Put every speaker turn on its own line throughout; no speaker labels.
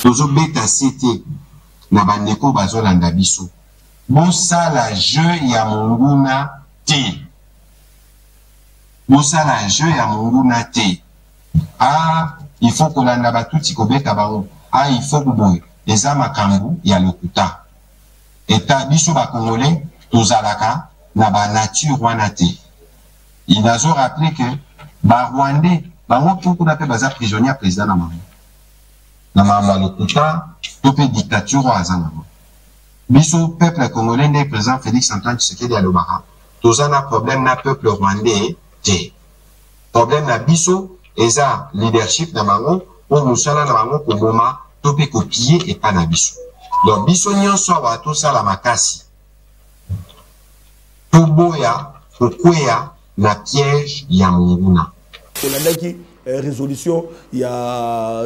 Tozo beta cité na bandeko bazolanda biso. Mosala jeu ya monguna te. Mosala jeu ya monguna te. Ah, il faut que l'anda batuti kobeta bango. Ah, il faut que boy. Eza makambu ya lokuta. Eta biso ba congolais tozalaka na ba nature wana te. Il a rappelé que ba rwandais bango tout na pe baza prisonnier président na maman. Na maman lokuta to pe dictature azana. Biso peuple congolais ne président Félix Antoine Tshisekedi alobaka. Tozana problème na peuple rwandais te. Problème na biso eza leadership na bango pour musala na bango ko boma to pe copier et pas na biso. Donc biso nyonso wa to sala makasi. To boya ko kwea na piège ya munguna.
Olandaki résolution ya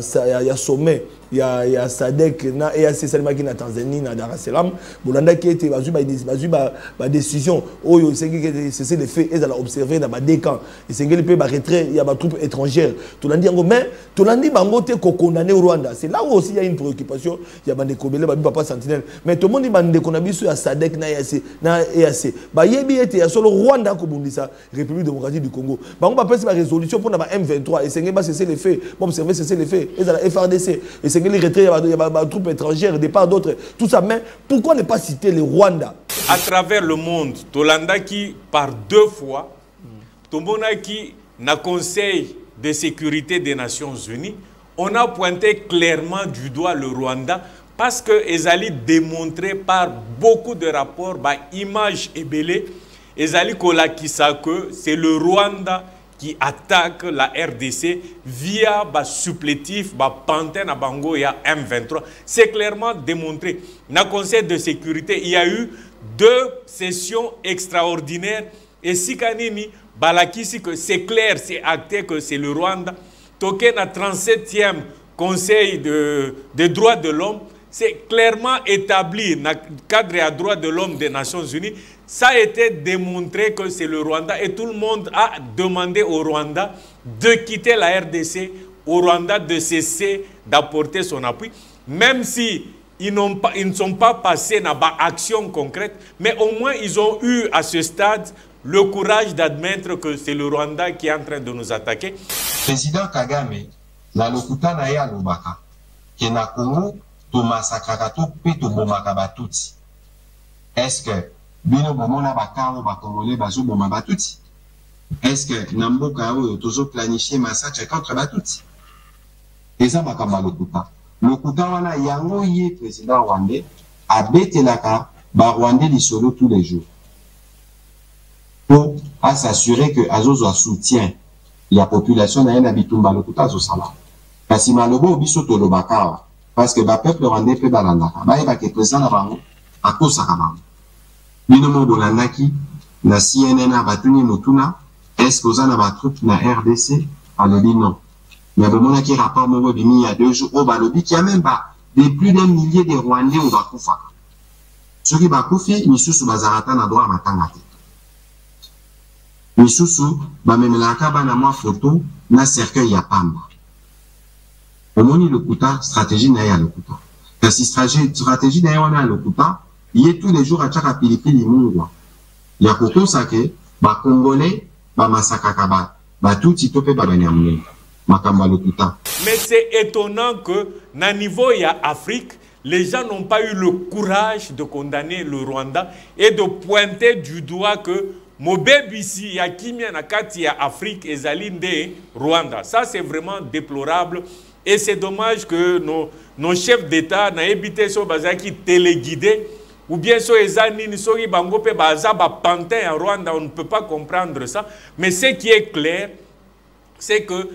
sommet ya SADC na EAC Salimaki na Tanzanie na Dar es Salaam bolandaki ete bazui ba décision oyo sengeli cesser les faits et à observer na ba décan et sengeli pe ba retrait ya ba troupes étrangères tolandi yango mais tolandi bango te ko condamner au Rwanda. C'est là où aussi il y a une préoccupation ya bande kobele ba papa sentinelle mais tout le monde bande konabiso ya SADC na EAC ba yebi ete ya solo Rwanda ko bundisa République démocratique du Congo bango ba pesa ba résolution pour na ba M23 et sengeli ba cesser les faits pour observer cesser les faits et à la FRDC et sengeli retrait il y a des troupes étrangères de part d'autres tout ça mais pourquoi ne pas citer le Rwanda
à travers le monde Tolanda qui par 2 fois Tombona qui na Conseil de sécurité des Nations Unies on a pointé clairement du doigt le Rwanda parce que ezali démontré par beaucoup de rapports ba images et belé ezali kolakisa que c'est le Rwanda qui attaque la RDC via ba supplétif, ba pantin à bango ya M23. C'est clairement démontré. Dans le Conseil de sécurité, il y a eu 2 sessions extraordinaires. Et si kanini, balakisi que c'est clair, c'est acté que c'est le Rwanda. Token à 37e Conseil des droits de l'homme, c'est clairement établi dans le cadre des droits de l'homme des Nations Unies. Ça a été démontré que c'est le Rwanda et tout le monde a demandé au Rwanda de quitter la RDC, au Rwanda de cesser d'apporter son appui, même si ils ne sont pas passés dans une action concrète, mais au moins ils ont eu à ce stade le courage d'admettre que c'est le Rwanda qui est en train de nous attaquer.
Président Kagame, na lokuta na ya lobaka, ke na Congo, to massacraka to pe to bomaka batuti. Est-ce que bino bomona bakao ba congolais bazo boma batuti? Est-ce que namboka oyo tozo planifier massacre contre batuti? Eza makamba lokuta. Lokuta wana yango ye président rwandais abetelaka ba rwandais lisolo tous les jours. Pour s'assurer que azozo a soutien la population na yena bitumba lokuta zo sala. Kasi malobo biso to lobaka parce que ba peuple rwandais pe balandaka. Ba yeba ke président na bango akosaka bango. Bino mo bolandaki na CNN abatuni motuna est-ce que oza na ba troupe na RDC alobi non. Mais bon qui rapport mo bimi il y a 2 jours au balobi qui a même pas de plus d'un millier de Rwandais au bakufa. Soki bakufi misusu bazarata na droit matanga te. Misusu ba memelaka bana mwa photo na cercueil ya pamba. Omoni lokuta stratégie na ya lokuta. Kasi stratégie na ya wana lokuta il est tous les jours à chaque pilipili mungwa. Il y a koto sake ba congolais ba masakaka ba tuti tope ba banyamune. Makamba lokuta.
Mais c'est étonnant que na niveau ya Afrique, les gens n'ont pas eu le courage de condamner le Rwanda et de pointer du doigt que Mobebisi ya kimia na kati ya Afrique ezali nde Rwanda. Ça c'est vraiment déplorable et c'est dommage que nos chefs d'État na ebité so bazaki téléguidés ou bien so ezani ni soki bango pe baza ba pantin en Rwanda, on ne peut pas comprendre ça, mais ce qui est clair c'est que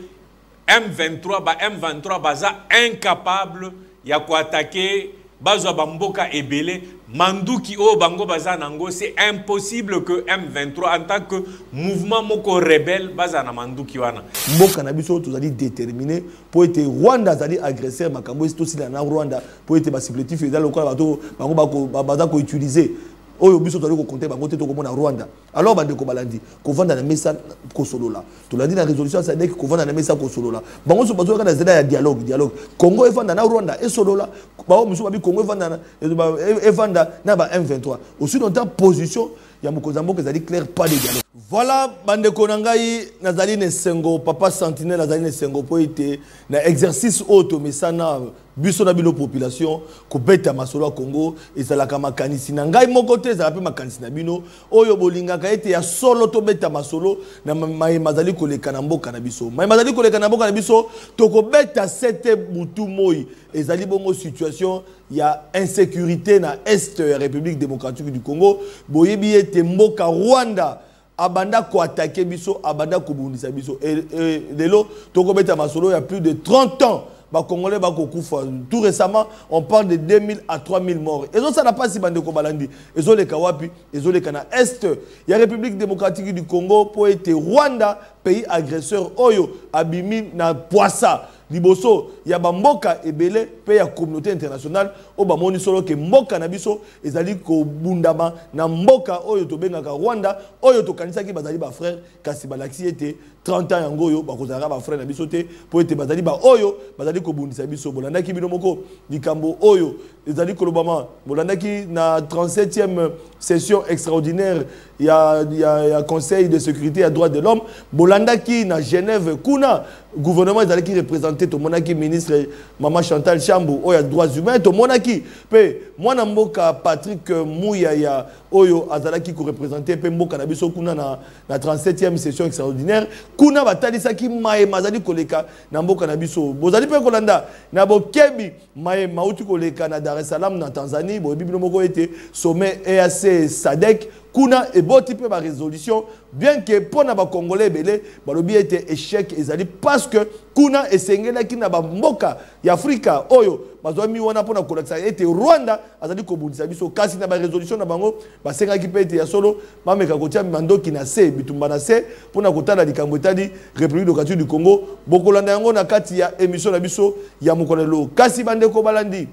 M23 baza incapable ya ko attaquer bazwa bamboka ebele manduki o bango baza nango. C'est impossible que M23 en tant que mouvement moko rebelle baza na manduki wana.
Mboka na biso tozali déterminé pour être Rwanda zali agresseur makambo est aussi na Rwanda pour être ba supplétif et dans le quoi bato bango baza ko utiliser oyo biso tali ko compter bango te to komona Rwanda alors bande ko balandi ko vanda na mesa ko solola to landi na résolution ça dit ko vanda na mesa ko solola bango so bazo kana zeda ya dialogue Congo e vanda na Rwanda e solola ba musu ba bi Congo e vanda na ba M23 aussi dans ta position ya mokonzambo que ça dit clair pas de dialogue. Voilà bande ko nangai nazali ne sengo papa sentinelle nazali ne sengo po ite na exercice auto mesana biso na bino population ko beta masolo ya Congo ezalaka makanisi na ngai moko te ezala pe makanisi na bino oyo bolingaka ete ya solo to beta masolo na mai mazali koleka na mboka na biso mai mazali koleka na mboka na biso to ko beta sete butu moi ezali bongo situation ya insécurité na est ya République démocratique du Congo boyebi ete mboka Rwanda abanda ko attaquer biso abanda ko bundisa biso et lelo to ko beta masolo il y a plus de 30 ans. Bah, Congolais, bah, tout récemment, on parle de 2000 à 3000 morts. Et ça n'a pas si bande ko balandi. Et ça les kawapi, et ça les kana est. Il y a République démocratique du Congo pour être Rwanda, pays agresseur oyo abimi na poissa. Liboso, il y a Mboka et Belé, pays à communauté internationale, au Bamoni solo que Mboka Nabiso, et Zali ko Bundama, na Mboka oyo to bengaka Rwanda, oyo to kanisa ki bazali ba frère, kasi balaksi était 30 ans yango yo, ba kozara ba frère Nabiso te, pour être bazali ba oyo, bazali ko bundisa biso, bolanda ki bino moko, likambo oyo, ezali ko lobama, bolanda ki na 37e session extraordinaire, il y a Conseil de sécurité et droits de l'homme, bolanda ki na Genève, kuna, gouvernement ezali qui représenté to monaki ministre Maman Chantal Chambou oya droits humains to monaki pe mwana mboka Patrick Mouyaya oyo azalaki ko représenter pe mboka na biso kuna na 37e session extraordinaire kuna batalisa ki maye mazali koleka na mboka na biso bozali pe kolanda na bokebi maye mauti koleka na Dar es Salaam na Tanzanie bo bibino moko ete sommet EAC SADC kuna et bon type de résolution bien que pour na ba congolais belé balobi était échec ezali parce que kuna esengela ki na ba mboka ya Afrika oyo bazomi wana pona kolakisa était Rwanda azali ko bundisa biso kasi na ba résolution na bango ba senga ki pete ya solo ba meka kotia mandoki na se bitumba na se pona kotala likambo etali République démocratique du Congo bokolanda yango na kati ya émission na biso ya mokolelo kasi bande ko balandi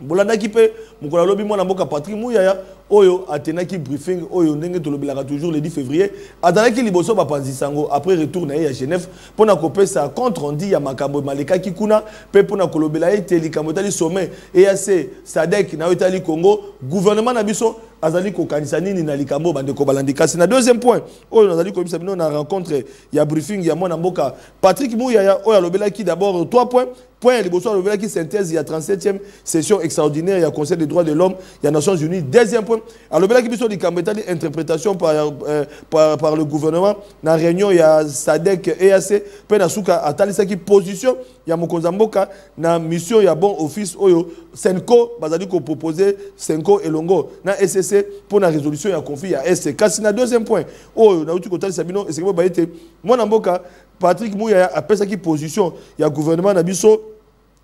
bolanda ki pe mokola lobi mwana mboka Patrick Mouyaya oyo atenaki briefing oyo ndenge tolobelaka toujours le 10 février azalaki liboso bapanzi sango après retour na ya Genève pona kopesa compte rendu ya makambo maleka ki kuna pe pona kolobela ete likambo tali sommet EAC SADC na Itali Congo gouvernement na biso azali ko kanisa nini na likambo bande ko balandi kasi na deuxième point oyo nazali ko bisa bino na rencontre ya briefing ya mwana mboka Patrick Mouyaya oyo alobelaki d'abord 3 points point liboso alobelaki synthèse ya 37e session extraordinaire ya Conseil des droits de l'homme ya Nations Unies deuxième point alobelaki biso likambo etali interprétation par le gouvernement na réunion ya SADC EAC pe na suka atalisaki position ya mokonza mboka na mission ya bon office oyo Senko bazali ko proposer Senko elongo na SCC pour la résolution ya conflit ya SC kasi na deuxième point oyo na uti kotalisa bino esekebo ba ete mwana mboka Patrick Mouyaya a pesaki position ya gouvernement na biso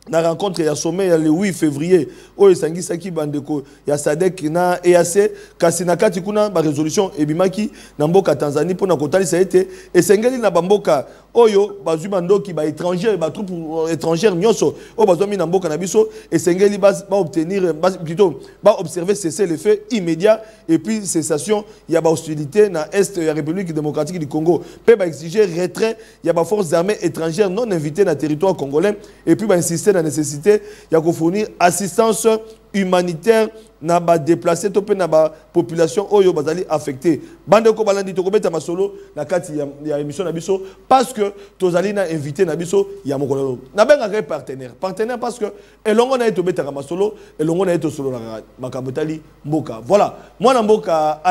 na rencontre ya sommet ya le 8 février oyo sangisaki bandeko ya SADC na EAC kasi na kati kuna ba résolution ebimaki na mboka Tanzanie pona kotalisa ete esengeli na bamboka oyo bazwi bandoki ba étranger ba troupe étrangère nyonso oyo bazwi na mboka na biso esengeli ba obtenir plutôt ba observer cesser les faits immédiats et puis cessation ya ba hostilité na est ya République démocratique du Congo pe ba exiger retrait ya ba forces armées étrangères non invitées na territoire congolais et puis ba insister la nécessité de fournir assistance humanitaire na ba déplacer topé na ba population oyo bazali affecté bande ko balandi to ko beta masolo na kati ya émission na biso parce que tozali na invité na biso ya mokolo na benga ka partenaire parce que elongo na to beta masolo elongo na to solo na makabotali mboka voilà mwana mboka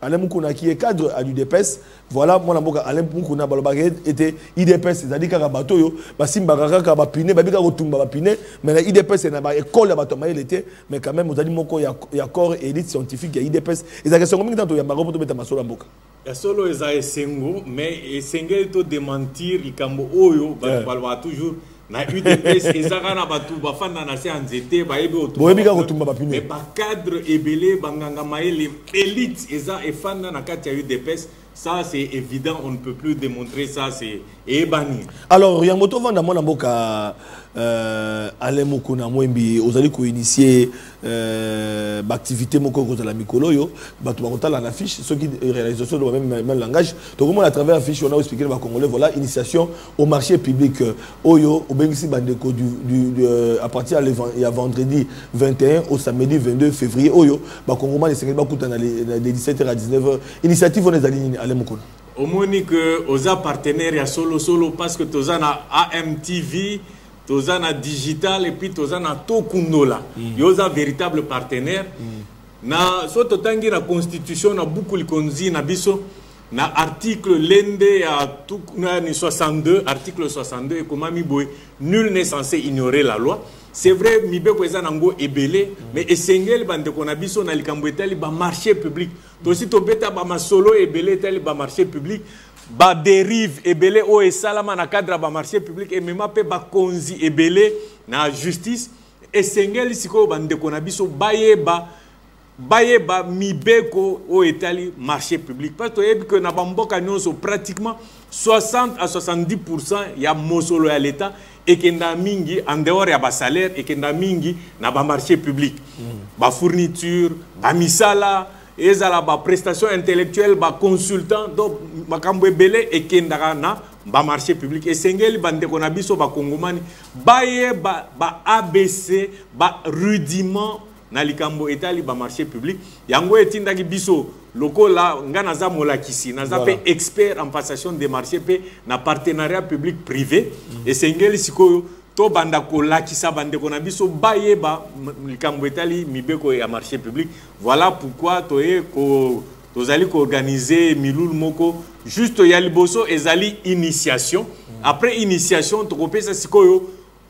Alain Mukuna qui est cadre à l'UDPS voilà moi na Alain Mukuna balobaka était IDPS c'est-à-dire ka bato yo basimba kaka ba pine babika kotumba ba pine mais la IDPS na ba école ya bato maïl était mais quand même ozali moko ya corps élite scientifique ya IDPS ezaka songo mingi tanto ya maropo to beta masolo mboka
ya solo eza esengo mais esengeli to démentir likambo oyo balwa toujours na UDPS ezaka na batu bafanda na se anzete bayebi
kotumba bapine
mais ba cadre ebele banganga maele élite eza efanda na kati ya UDPS ça c'est évident on ne peut plus démontrer ça c'est ebani
alors yangoto vanda mona mboka Alain Mokona Mwembi ozali ko initier activité moko ko la mikolo yo bato ba la affiche ceux qui réalisation de même langage donc comment à travers affiche on a expliqué ba congolais voilà initiation au marché public oyo obengisi bandeko à partir il y a vendredi 21 au samedi 22 février oyo ba congolais les ba kutana de 17h à 19h initiative on est allé Alain Mokona
au monique aux partenaires à solo parce que tous en AMTV toza na digital et puis toza na tokundola yoza véritable partenaire na so totangi na constitution na beaucoup likonzi na biso na article lende ya tout ni 62 article 62 et comment mi boy nul n'est censé ignorer la loi c'est vrai mi be ko eza nango ebele mais esengeli bande ko na biso na likambo etali ba marché public to si to beta ba masolo ebele etali ba marché public ba dérive ebele o esalama na cadre ba marché public et même pe ba konzi ebele na justice esengeli siko bande ko na biso bayeba mibeko o etali marché public parce que na bamboka nyonso pratiquement 60 à 70% ya mosolo ya l'état et kenda mingi en dehors ya ba salaire et kenda mingi na ba marché public ba fourniture ba misala ezala ba prestation intellectuelle ba consultant donc makambo ebele et kenda na ba marché public et sengeli bande ko na biso ba kongomani ba ABC ba rudiment na likambo etali ba marché public yango etindaki biso lokola nga naza molakisi naza pe expert en passation des marchés pe na partenariat public privé et sengeli sikoyo to banda ko lakisa bande ko na biso bayeba likambo etali mibeko ya marché public voilà pourquoi tozali ko organiser milul moko juste ya liboso ezali initiation après initiation to kopesa sikoyo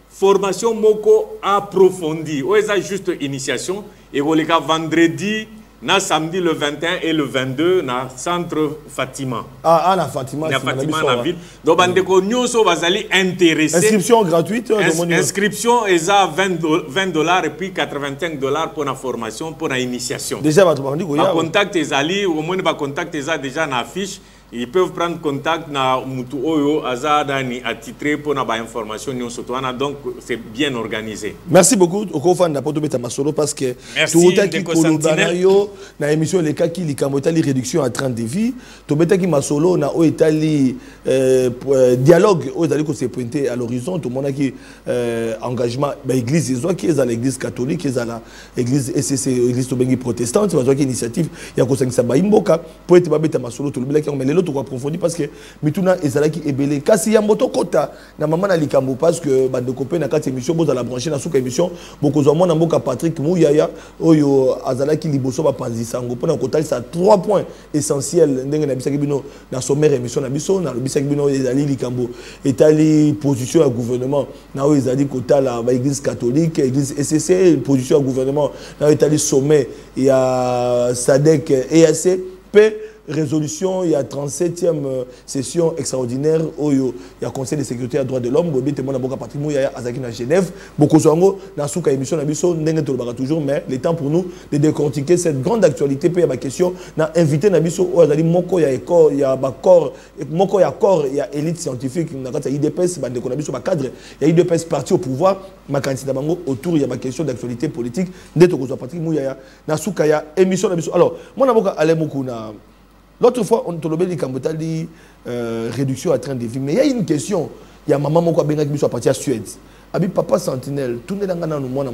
formation moko approfondie. Ou est juste initiation. Et on les vendredi, na samedi le 21 et le 22 na centre Fatima.
Na Fatima.
Na Fatima na ville. Donc bandeko nyonso bazali intéressé.
Inscription gratuite.
Inscription est à $20 et puis $85 pour la formation pour la initiation.
Déjà votre bandiko ya.
Contact ezali au moins ba contact eza déjà na affiche. Ils peuvent prendre contact na mutu oyo azada ni attitré pour na ba information ni sotoana donc c'est bien organisé.
Merci beaucoup au fanda poto beta masolo parce que
tout
qui kolobana yo na émission les cas qui likamotali réduction à 30 de vie to beta qui masolo na o etali dialogue o ezali ko se pointer à l'horizon tout monde qui engagement ba église ezwa qui est à l'église catholique qui est à la église SCC église tobengi protestante bazwa qui initiative ya ko sangisa ba imboka po ete ba beta masolo to lobela qui l'autre approfondi parce que mituna ezalaki ebele kasi ya moto kota na mama na likambo parce que bande copain na kati émission boza la brancher na suka émission bokozwa mona mboka Patrick Mouyaya oyo azalaki liboso ba panzisango pona kotalisa 3 points essentiels ndenge na bisaki bino na sommaire émission na biso na bisaki bino ezali likambo etali position ya gouvernement na oyo ezali kotala ba église catholique église SCC position ya gouvernement na etali sommet ya SADC EAC p résolution, il y a 37e session extraordinaire où il y a Conseil de sécurité et droits de l'homme, il y a patrimoine, il y a Azaki à Genève, beaucoup de gens, dans la émission, toujours, mais le temps pour nous de décortiquer cette grande actualité, puis il y a ma question, on a invité Nabiso, il y a corps, il y a corps, il y a élite scientifique, il y a IDPS, il y a cadre, il y a IDPS parti au pouvoir, ma candidat autour, il y a ma question d'actualité politique, il y a émission Nabiso. Alors, moi, je l'autre fois, on te l'a dit, réduction à train de vie. Mais il y a une question. Il y a maman qui est partie à Suède. Abi papa sentinelle, tout le monde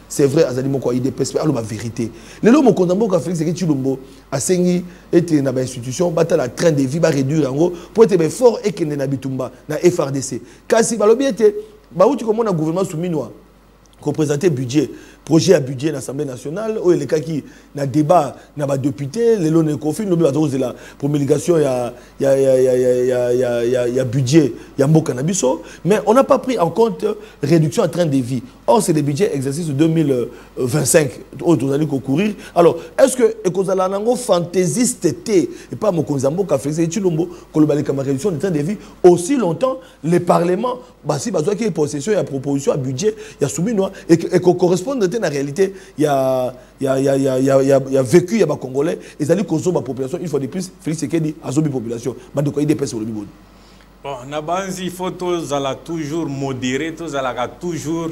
c'est vrai, Azali Moko IDPS, alors la vérité. Le lot Moko Namboka Félix et Chilombo a saigné était dans l'institution, battre la train de vie, va réduire en gros, pour être fort et qu'il n'a bitumba, dans FRDC. Car si Balobi était, où tu commences un gouvernement souminois, représenter budget. Projet à budget de l'Assemblée nationale, où les cas qui n'a débat, n'a pas député, les lots ne confient, le bureau de la promulgation, il y a budget, il y a mot cannabiso, mais on n'a pas pris en compte réduction en train de vie. Or, c'est le budget exercice 2025, où vous allez concourir. Alors, est-ce que Ekozala fantaisiste et pas mon Konzambo qui a fait Chilombo, réduction de train de vie, aussi longtemps, les parlements, si besoin qu'il y ait possession, il y a proposition à budget, il y a soumis, et qu'on corresponde en réalité, il y a vécu, il y a des Congolais, et ça dit qu'on la population, une fois de plus, Félix Sekedi a zombie population.
Bon, il faut toujours modérer, toujours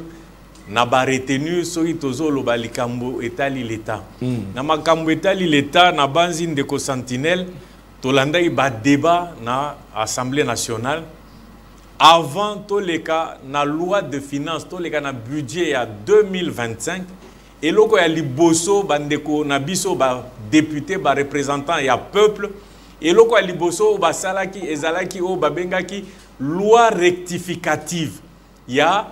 n'a retenu soki tozolo balikambo etali l'État. Na makambo etali l'État na banzi ndeko Sentinelle tolanda ba débat na Assemblée nationale avant toleka na loi de finances toleka na budget ya 2025 et loko ya liboso bandeko na biso ba député ba représentant ya peuple et loko ya liboso ba salaki ezalaki o babengaki loi rectificative ya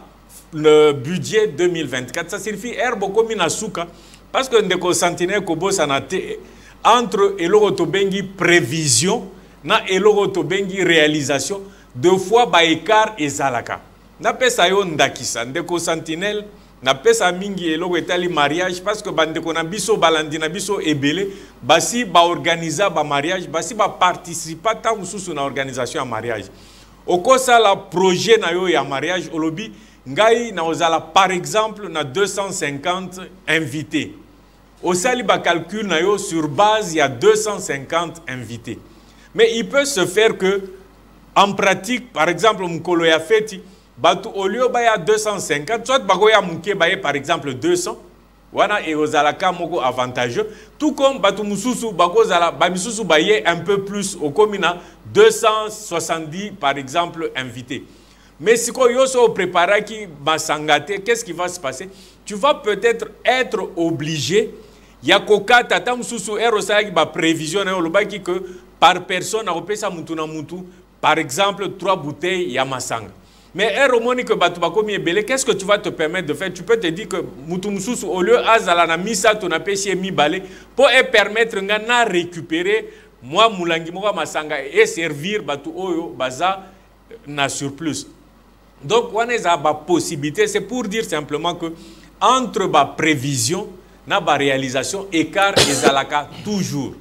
le budget 2024. Ça signifie Herboko Minasuka parce que ndeko Sentinelle Kobo sanate entre eloko tobengi prévision na eloko tobengi réalisation deux fois ba écart ezalaka. Na pesa yo ndakisa ndeko Sentinelle na pesa mingi eloko etali mariage parce que bandeko na biso balandi na biso ebele basi ba organiser ba mariage basi ba participer ta mususu na organisation ya mariage. Okosa la projet na yo ya mariage olobi ngai na ozala par exemple na 250 invités. Au sali ba calcul na yo sur base il y a 250 invités. Mais il peut se faire que en pratique par exemple mukolo ya feti batu au lieu ba ya 250 soit bako ya muke ba par exemple 200 wana e ozala ka moko avantageux tout comme batu mususu bako zala ba misusu ba ye un peu plus au komina 270 par exemple invités. Mais si tu as préparé qui basangate, qu'est-ce qui va se passer? Tu vas peut-être être obligé. Il y a koka tata mususu erosaki ba prévision que par personne a mutu par exemple 3 bouteilles ya masanga. Mais eromoni que batu bakomi ebele, qu'est-ce que tu vas te permettre de faire? Tu peux te dire que mutu mususu au lieu azala na misa to na pesi mi balé pour permettre ngana récupérer moi mulangi moko masanga et servir batu oyo baza na surplus. Donc, on a une possibilité, c'est pour dire simplement que entre la prévision et la réalisation, écart est toujours.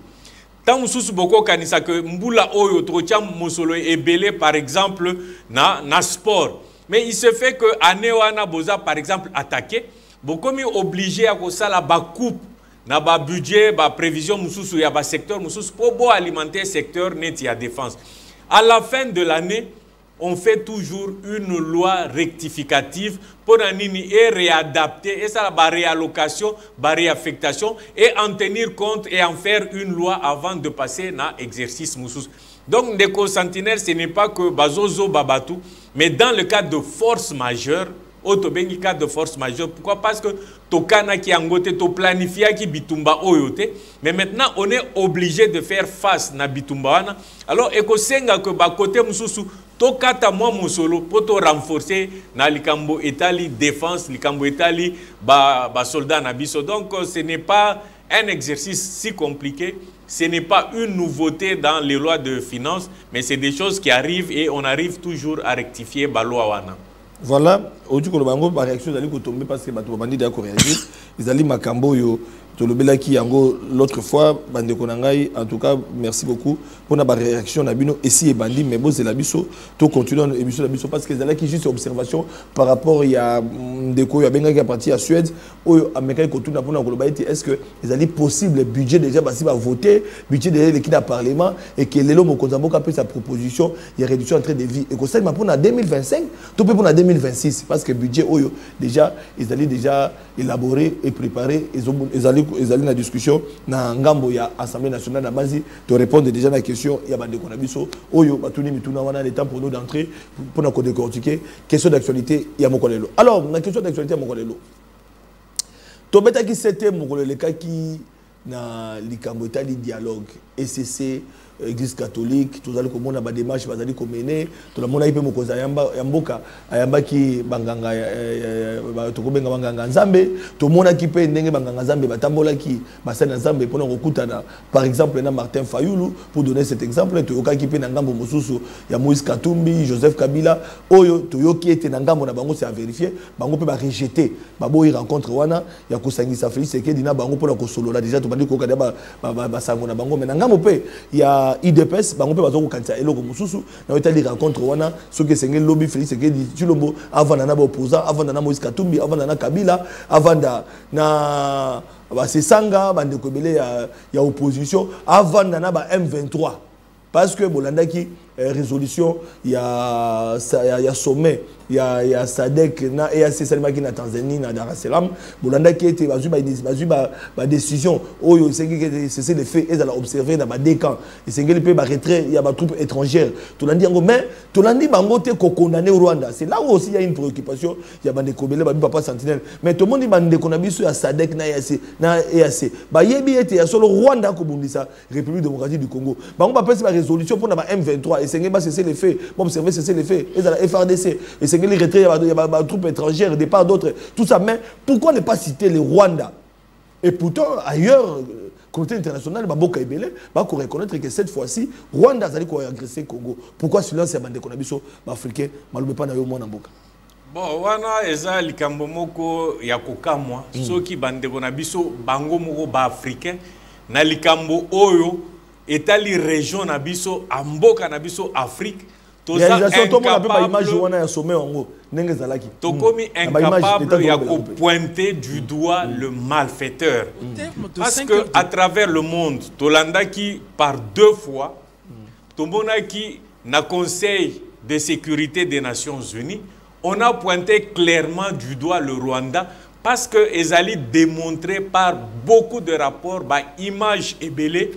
Tant que vous beaucoup kanisa que mbula oyo trocha mosolo ebele par exemple na sport. Mais il se fait que anéwana boza par exemple attaqué, beaucoup mi obligé à ça la ba coupe na ba budget, ba prévision mususu ya ba secteur mususu pour alimenter secteur net ya défense. À la fin de l'année, on fait toujours une loi rectificative pour et réadapter, et ça la réallocation, la réaffectation, et en tenir compte et en faire une loi avant de passer dans l'exercice moussous. Donc, Ndeko Sentinelle, ce n'est pas que Bazozo Babatou, mais dans le cas de force majeure, Otobengi cas de force majeure. Pourquoi? Parce que Tokana qui angote, to planifia qui bitumba oyote, mais maintenant on est obligé de faire face na bitumba wana. Alors, eko senga que ba côté mususu tokata moi musolo pour te renforcer na likambo etali défense, likambo etali ba soldat na biso. Donc ce n'est pas un exercice si compliqué, ce n'est pas une nouveauté dans les lois de finances, mais c'est des choses qui arrivent et on arrive toujours à rectifier ba loi wana.
Voilà, aujourd'hui quand on va réaction d'aller tomber parce que bato bandi d'accord réagir, ils allaient makambo yo tolobela ki yango l'autre fois bande konangai. En tout cas merci beaucoup pour la réaction na bino ici et bandi mais bon c'est la biso to continuer émission la biso parce que c'est là qui juste observation par rapport il y a ndeko ya benga qui a parti à Suède ou américain ko tuna pona koloba est-ce que ils allaient possible budget déjà basi va voter budget déjà l'équipe à parlement et que lelo mokonzambo ka peut sa proposition il y a réduction en train de vie et que ça pour en 2025 to peut pour en 2026 parce que budget oyo déjà ils allaient déjà élaborer et préparer ils allaient la discussion na ngambo ya Assemblée nationale na base te répondre déjà à la question ya bande konabiso oyo batuni mituna wana le temps pour nous d'entrer pour nous décortiquer question d'actualité ya mokolelo. Alors la question d'actualité ya mokolelo to beta ki c'était mokolelo kaki na likambo etali dialogue ECC Église catholique tous allez komona ba démarche bazali komener to la mona ipe mokoza yamboka ayamba ki banganga to kobenga banganga nzambe to mona ki pe ndenge banganga nzambe batambola ki basana nzambe pona kokutana par exemple na Martin Fayulu pour donner cet exemple to yoka ki pe na ngambo mosusu ya Moïse Katumbi Joseph Kabila oyo to yoki ete na ngambo na bango c'est à vérifier bango pe ba rejeter babo y rencontre wana ya kosangisa Félix Sekedi na bango pona kosolola déjà to bandi ko kada ba sango na bango mais na ngambo pe ya IDPS bango pe bazo ko kanisa eloko mususu na otali rencontre wana soki sengel lobby Félix Sekedi Tshilombo avant na ba opposant avant na Moïse Katumbi avant na Kabila avant na ba sesanga bande ko belé ya opposition avant na ba M23 parce que bolandaki résolution il y a sommet il y a SADC na EAC salimaki na Tanzanie na Dar es Salaam bolanda qui était ba décision oyo c'est les faits et à observer dans ba décan et c'est ngeli pe ba retrait il y a ba troupes étrangères tolandi yango mais tolandi bango te ko condamner au Rwanda c'est là où aussi il y a une préoccupation il y a ba ndekobele ba papa sentinelle mais tout le monde dit ba ndeko na biso ya SADC na EAC ba yebi ete ya solo Rwanda ko bundisa République démocratique du Congo bango ba pesa ba résolution pour na ba M23 et c'est ngeli ba cesser les faits bon observer cesser les faits et à la FRDC et c'est les retraits, il y a des troupes étrangères, des parts d'autres, tout ça. Mais pourquoi ne pas citer le Rwanda? Et pourtant, ailleurs, communauté internationale, Baboka Ebele, va reconnaître que cette fois-ci, Rwanda a agressé le Congo. Pourquoi celui-là, c'est un bande africain, malgré pas dans Mboka?
Bon, wana eza likambo moko ya kokamwa soki bande konabiso bango moko ba africain na likambo oyo etali région na biso amboka na biso Afrique. Tokomi incapable de pointer du doigt le malfaiteur. Parce que à travers le monde, Tolandaki par 2 fois, Tomonaki na Conseil de sécurité des Nations Unies, on a pointé clairement du doigt le Rwanda parce que Ezali démontré par beaucoup de rapports, par images ébélées,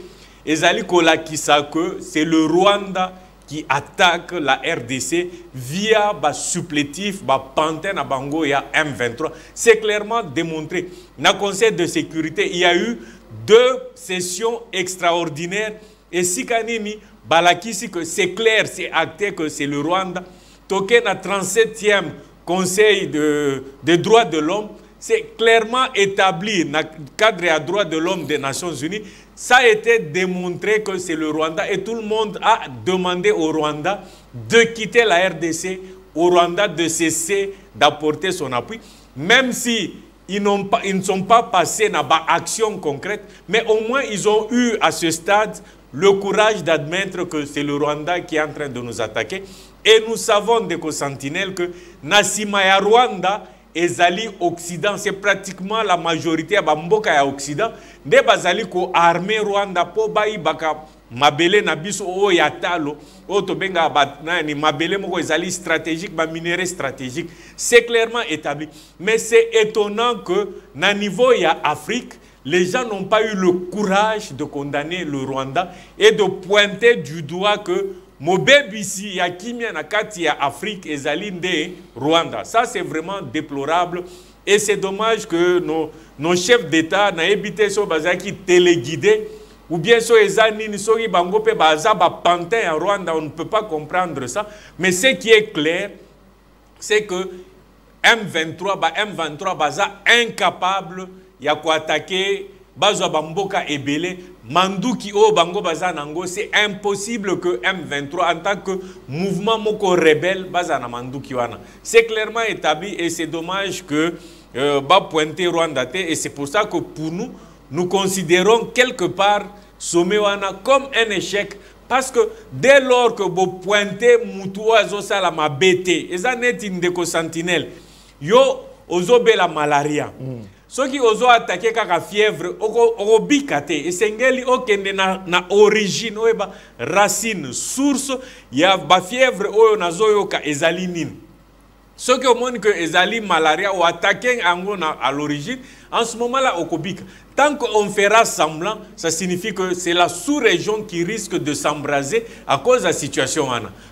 Ezali kolakisa que c'est le Rwanda qui attaque la RDC via le supplétif, le pantin à Bango et M23. C'est clairement démontré. Dans le Conseil de sécurité, il y a eu 2 sessions extraordinaires. Et si Kanini, Balakisi, que c'est clair, c'est acté que c'est le Rwanda. Toké na 37e Conseil des droits de l'homme, c'est clairement établi dans le cadre des droits de l'homme des Nations Unies. Ça a été démontré que c'est le Rwanda et tout le monde a demandé au Rwanda de quitter la RDC, au Rwanda de cesser d'apporter son appui, même si ils ne sont pas passés dans une action concrète, mais au moins ils ont eu à ce stade le courage d'admettre que c'est le Rwanda qui est en train de nous attaquer. Et nous savons de Sentinelle que Nasimaya Rwanda, Ezali Occident, c'est pratiquement la majorité à Bamboka ya Occident. De bazali ko armée Rwanda po bayi baka mabele na biso o yatalo o to benga ni mabele moko ezali stratégique ba minerai stratégique. C'est clairement établi. Mais c'est étonnant que na niveau ya Afrique, les gens n'ont pas eu le courage de condamner le Rwanda et de pointer du doigt que Mobebisi ya kimia na kati ya Afrique ezali nde Rwanda. Ça c'est vraiment déplorable et c'est dommage que nos chefs d'État na ebité so bazaki téléguidé ou bien so ezani ni soki bango pe baza ba pantin en Rwanda, on ne peut pas comprendre ça. Mais ce qui est clair, c'est que M23 baza incapable ya ko attaquer bazo bamboka ebele manduki o bango baza nango. C'est impossible que M23 en tant que mouvement moko rebelle baza na manduki wana. C'est clairement établi et c'est dommage que ba pointer Rwanda te, et c'est pour ça que pour nous, nous considérons quelque part sommet wana comme un échec. Parce que dès lors que vous pointez Moutou Azosa la mabete, eza neti ndeko sentinelle, yo ozobe la malaria. Ceux qui ont attaqué la fièvre, ont bicate. Et c'est na origine, racine, source, il y a la fièvre, ezalinine. Ceux qui ont dit que ezali malaria ou attaqué à l'origine, en ce moment-là, au Kobik. Tant qu'on fera semblant, ça signifie que c'est la sous-région qui risque de s'embraser à cause de la situation.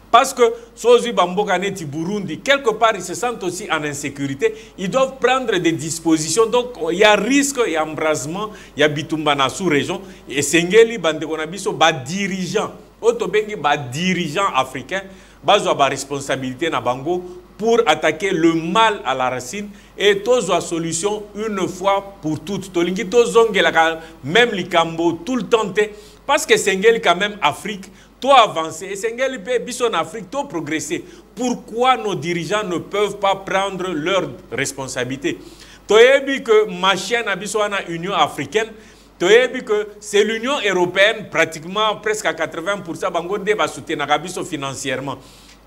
Parce que Sozi Bamboka neti Burundi, quelque part, ils se sentent aussi en insécurité. Ils doivent prendre des dispositions. Donc, il y a risque, il y a embrasement, il y a Bitumbana sous-région. Et Sengeli Bandekonabiso, dirigeant, Otobengi, dirigeant africain, bazo ba responsabilité na bango pour attaquer le mal à la racine et tous la solution une fois pour toutes. Tolingi tozongela même likambo tout le temps parce que Sengeli quand même Afrique. Toi avancer, et Sengeli Biso en Afrique, toi progresser. Pourquoi nos dirigeants ne peuvent pas prendre leurs responsabilités? Toi dit que ma chaîne Abiso en Union africaine, toi dit que c'est l'Union européenne, pratiquement presque à 80%, Bangonde va soutenir Abiso financièrement.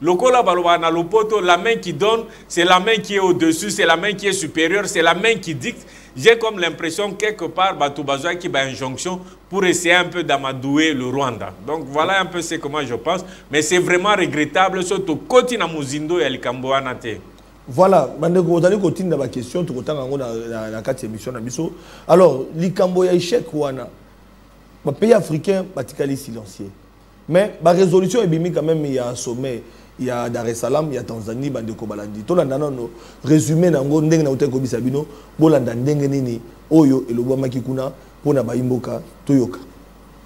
Lokola baloba na lopoto, la main qui donne, c'est la main qui est au-dessus, c'est la main qui est supérieure, c'est la main qui dicte. J'ai comme l'impression quelque part Batoubazoua qui a une injonction pour essayer un peu d'amadouer le Rwanda. Donc voilà un peu ce que moi je pense. Mais c'est vraiment regrettable, surtout côté na Muzindo et Alikambo Anate.
Voilà, vous allez continuer dans ma question, tout le temps dans la 4e émission. Alors, Likambo ya échec wana, les pays africains sont silencieux. Mais la résolution est quand même, il y a un sommet, il y a Dar es Salaam, il y a Tanzanie, Bandeko Balandi. Tout le monde résumé dans le ndenge na uteko bisabino, bolanda ndenge nini oyo elobama kikuna pona baimboka toyoka.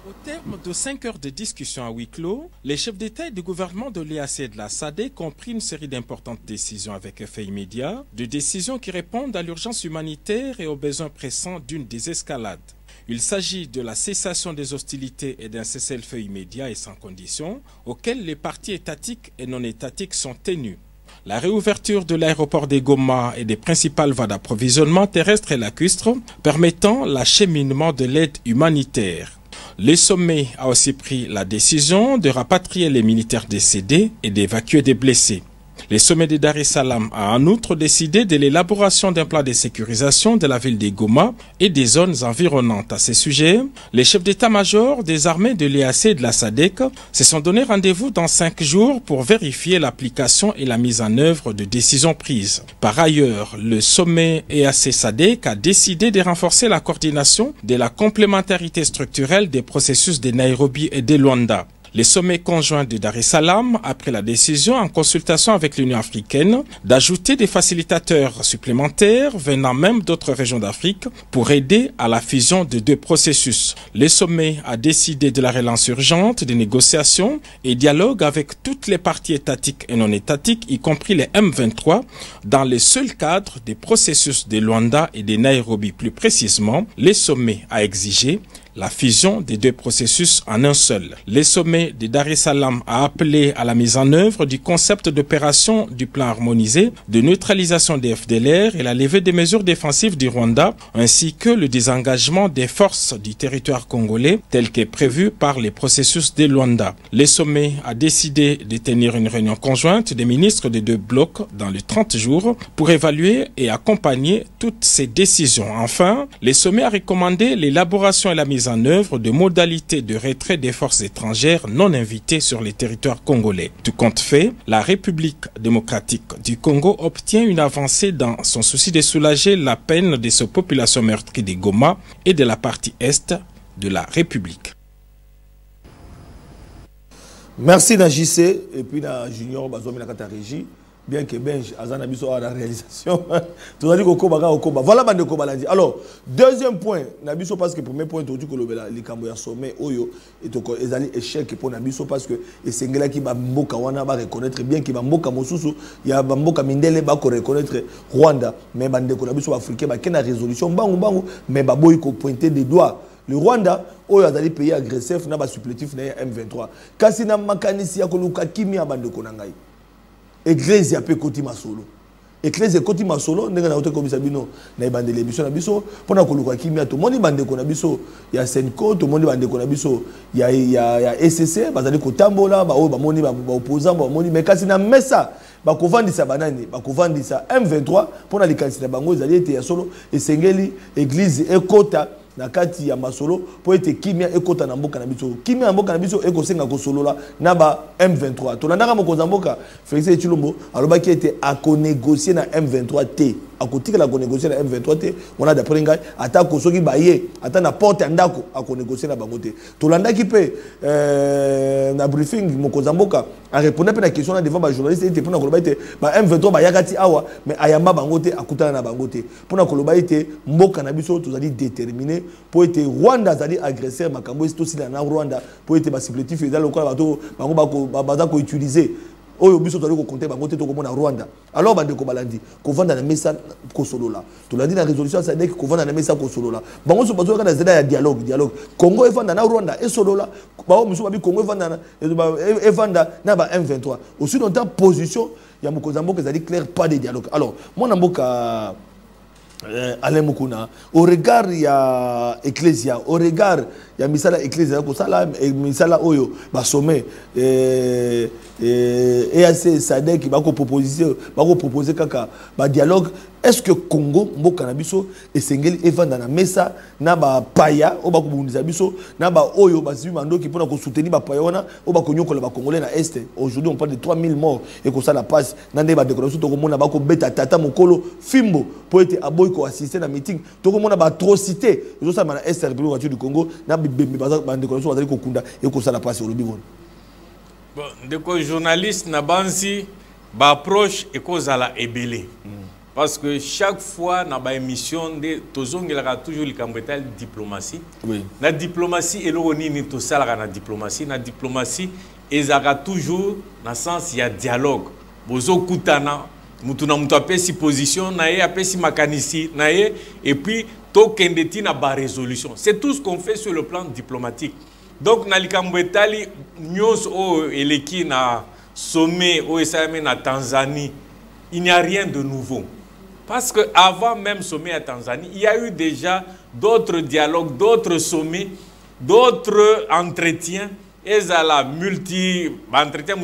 Au terme de 5 heures de discussion à huis clos, les chefs d'État et de gouvernement de l'EAC et de la SADC ont pris une série d'importantes décisions avec effet immédiat, de décisions qui répondent à l'urgence humanitaire et aux besoins pressants d'une désescalade. Il s'agit de la cessation des hostilités et d'un cessez-le-feu immédiat et sans condition, auquel les parties étatiques et non étatiques sont tenues. La réouverture de l'aéroport des Goma et des principales voies d'approvisionnement terrestre et lacustre, permettant l'acheminement de l'aide humanitaire. Le sommet a aussi pris la décision de rapatrier les militaires décédés et d'évacuer des blessés. Le sommet de Dar es Salaam a en outre décidé de l'élaboration d'un plan de sécurisation de la ville de Goma et des zones environnantes. À ce sujet, les chefs d'état-major des armées de l'EAC et de la SADC se sont donné rendez-vous dans 5 jours pour vérifier l'application et la mise en œuvre de décisions prises. Par ailleurs, le sommet EAC-SADC a décidé de renforcer la coordination de la complémentarité structurelle des processus de Nairobi et de Luanda. Les sommets conjoints de Dar es Salaam a pris la décision, en consultation avec l'Union africaine, d'ajouter des facilitateurs supplémentaires venant même d'autres régions d'Afrique pour aider à la fusion de 2 processus. Le sommet a décidé de la relance urgente des négociations et dialogue avec toutes les parties étatiques et non étatiques, y compris les M23, dans le seul cadre des processus de Luanda et de Nairobi. Plus précisément, le sommet a exigé la fusion des 2 processus en un seul. Le sommet de Dar es Salaam a appelé à la mise en œuvre du concept d'opération du plan harmonisé de neutralisation des FDLR et la levée des mesures défensives du Rwanda, ainsi que le désengagement des forces du territoire congolais tel que prévu par les processus de Luanda. Le sommet a décidé de tenir une réunion conjointe des ministres des 2 blocs dans les 30 jours pour évaluer et accompagner toutes ces décisions. Enfin, le sommet a recommandé l'élaboration et la mise en œuvre de modalités de retrait des forces étrangères non invitées sur les territoires congolais. Tout compte fait, la République démocratique du Congo obtient une avancée dans son souci de soulager la peine de sa population meurtrie de Goma et de la partie est de la République.
Merci na JC et puis na Junior Bazomi na kata régie. Bien que Benj Azana biso à la réalisation, tout a dit Okoba. Voilà bande Kobalandi. Alors, deuxième point, Nabiso parce que premier point tout que le Likambo ya sommet Oyo et to ezali échec pour Nabiso parce que et sengela qui ba mboka wana ba reconnaître bien qui ba mboka mosusu ya ba mboka mindele ba ko reconnaître Rwanda mais bande ko Nabiso africain ba kena résolution bangu mais ba boy ko pointer des doigts. Le Rwanda, oyo azali pays agressif na ba supplétif na M23. Kasi na makanisi ya koluka kimia bande ko nangai. Église ya pe koti masolo. Église koti masolo ndenge na oteko bisabino na ibandele biso na biso pona koluka kimia to moni bande ko na biso ya Senko to moni bande ko na biso ya SCC bazali ko tambola ba o ba moni ba opposant ba moni mais kasi na mesa ba kovandisa banani ba kovandisa M23 pona likanisi na bango ezali ete ya solo esengeli église ekota na kati ya masolo po ete kimia ekota na mboka na biso kimia na mboka na biso ekosenga kosolola na ba M23 to landaka mokonza mboka Félix Tshilombo alobaki ete akonégocier na M23 T akotika la konégocier na M23 T on a d'après ngai ata kosoki baye ata na porte ndako akonégocier na bango te to landaki pe na briefing mokonza mboka a répondre pe na question na devant ba journaliste ete pona koloba ete ba M23 ba yakati awa mais ayamba bango te akutana na bango te pona koloba ete mboka na biso tozali déterminé pour être Rwanda zali agresseur makambo c'est aussi na Rwanda pour être ba supplétif et dans le cas bato bango ba ko utiliser oyo biso tozali ko compter bango te to komona Rwanda alors bande ko balandi ko vanda na mesa ko solola to landi na résolution ça dit ko vanda na mesa ko solola bango so bazo kana zela ya dialogue Congo e vanda na Rwanda e solola ba o muso ba bi Congo e vanda na e vanda na ba M23 aussi dans ta position ya mokonza mboka zali clair pas de dialogue alors moi na mboka Alain Mukuna, au regard il y a Ecclesia, au regard il y a Misala Ecclesia, Misala Oyo, sommet, et assez Sadek qui va proposer kaka, dialogue. Est-ce que Congo, Mbokanabiso, et Sengeli Evan dans la mesa, na ba paya, ou ba kubunizabiso, na ba Oyo, ba Zimando qui peut soutenir ba payona, ou ba konyo kola ba Congolais na Est. Aujourd'hui on parle de 3000 morts et que ça la passe. Nande ba décoration to komona ba ko beta tata mokolo fimbo pour être aboy ko assister na meeting. To komona ba atrocité. Ils ont ça na Est République du Congo, na bembe ba décoration ba ko kunda et que ça la passe au lobby.
Bon, de journaliste na bansi ba approche et cause à la ebele. Parce que chaque fois, dans l'émission, il y a toujours la diplomatie.
Oui.
La diplomatie, et la diplomatie. La diplomatie, il y a toujours, dans le sens, il y a dialogue. Bozo kutana, mutuna mutapé si position, nae apé si makanisi, nae, et puis, to kendeti na ba résolution. C'est tout ce qu'on fait sur le plan diplomatique. Donc, dans l'Ikambouetali, nyos o eleki na sommet o esame na Tanzanie, il n'y a rien de nouveau. Parce qu'avant même sommet à Tanzanie, il y a eu déjà d'autres dialogues, d'autres sommets, d'autres entretiens. Et ça la entretien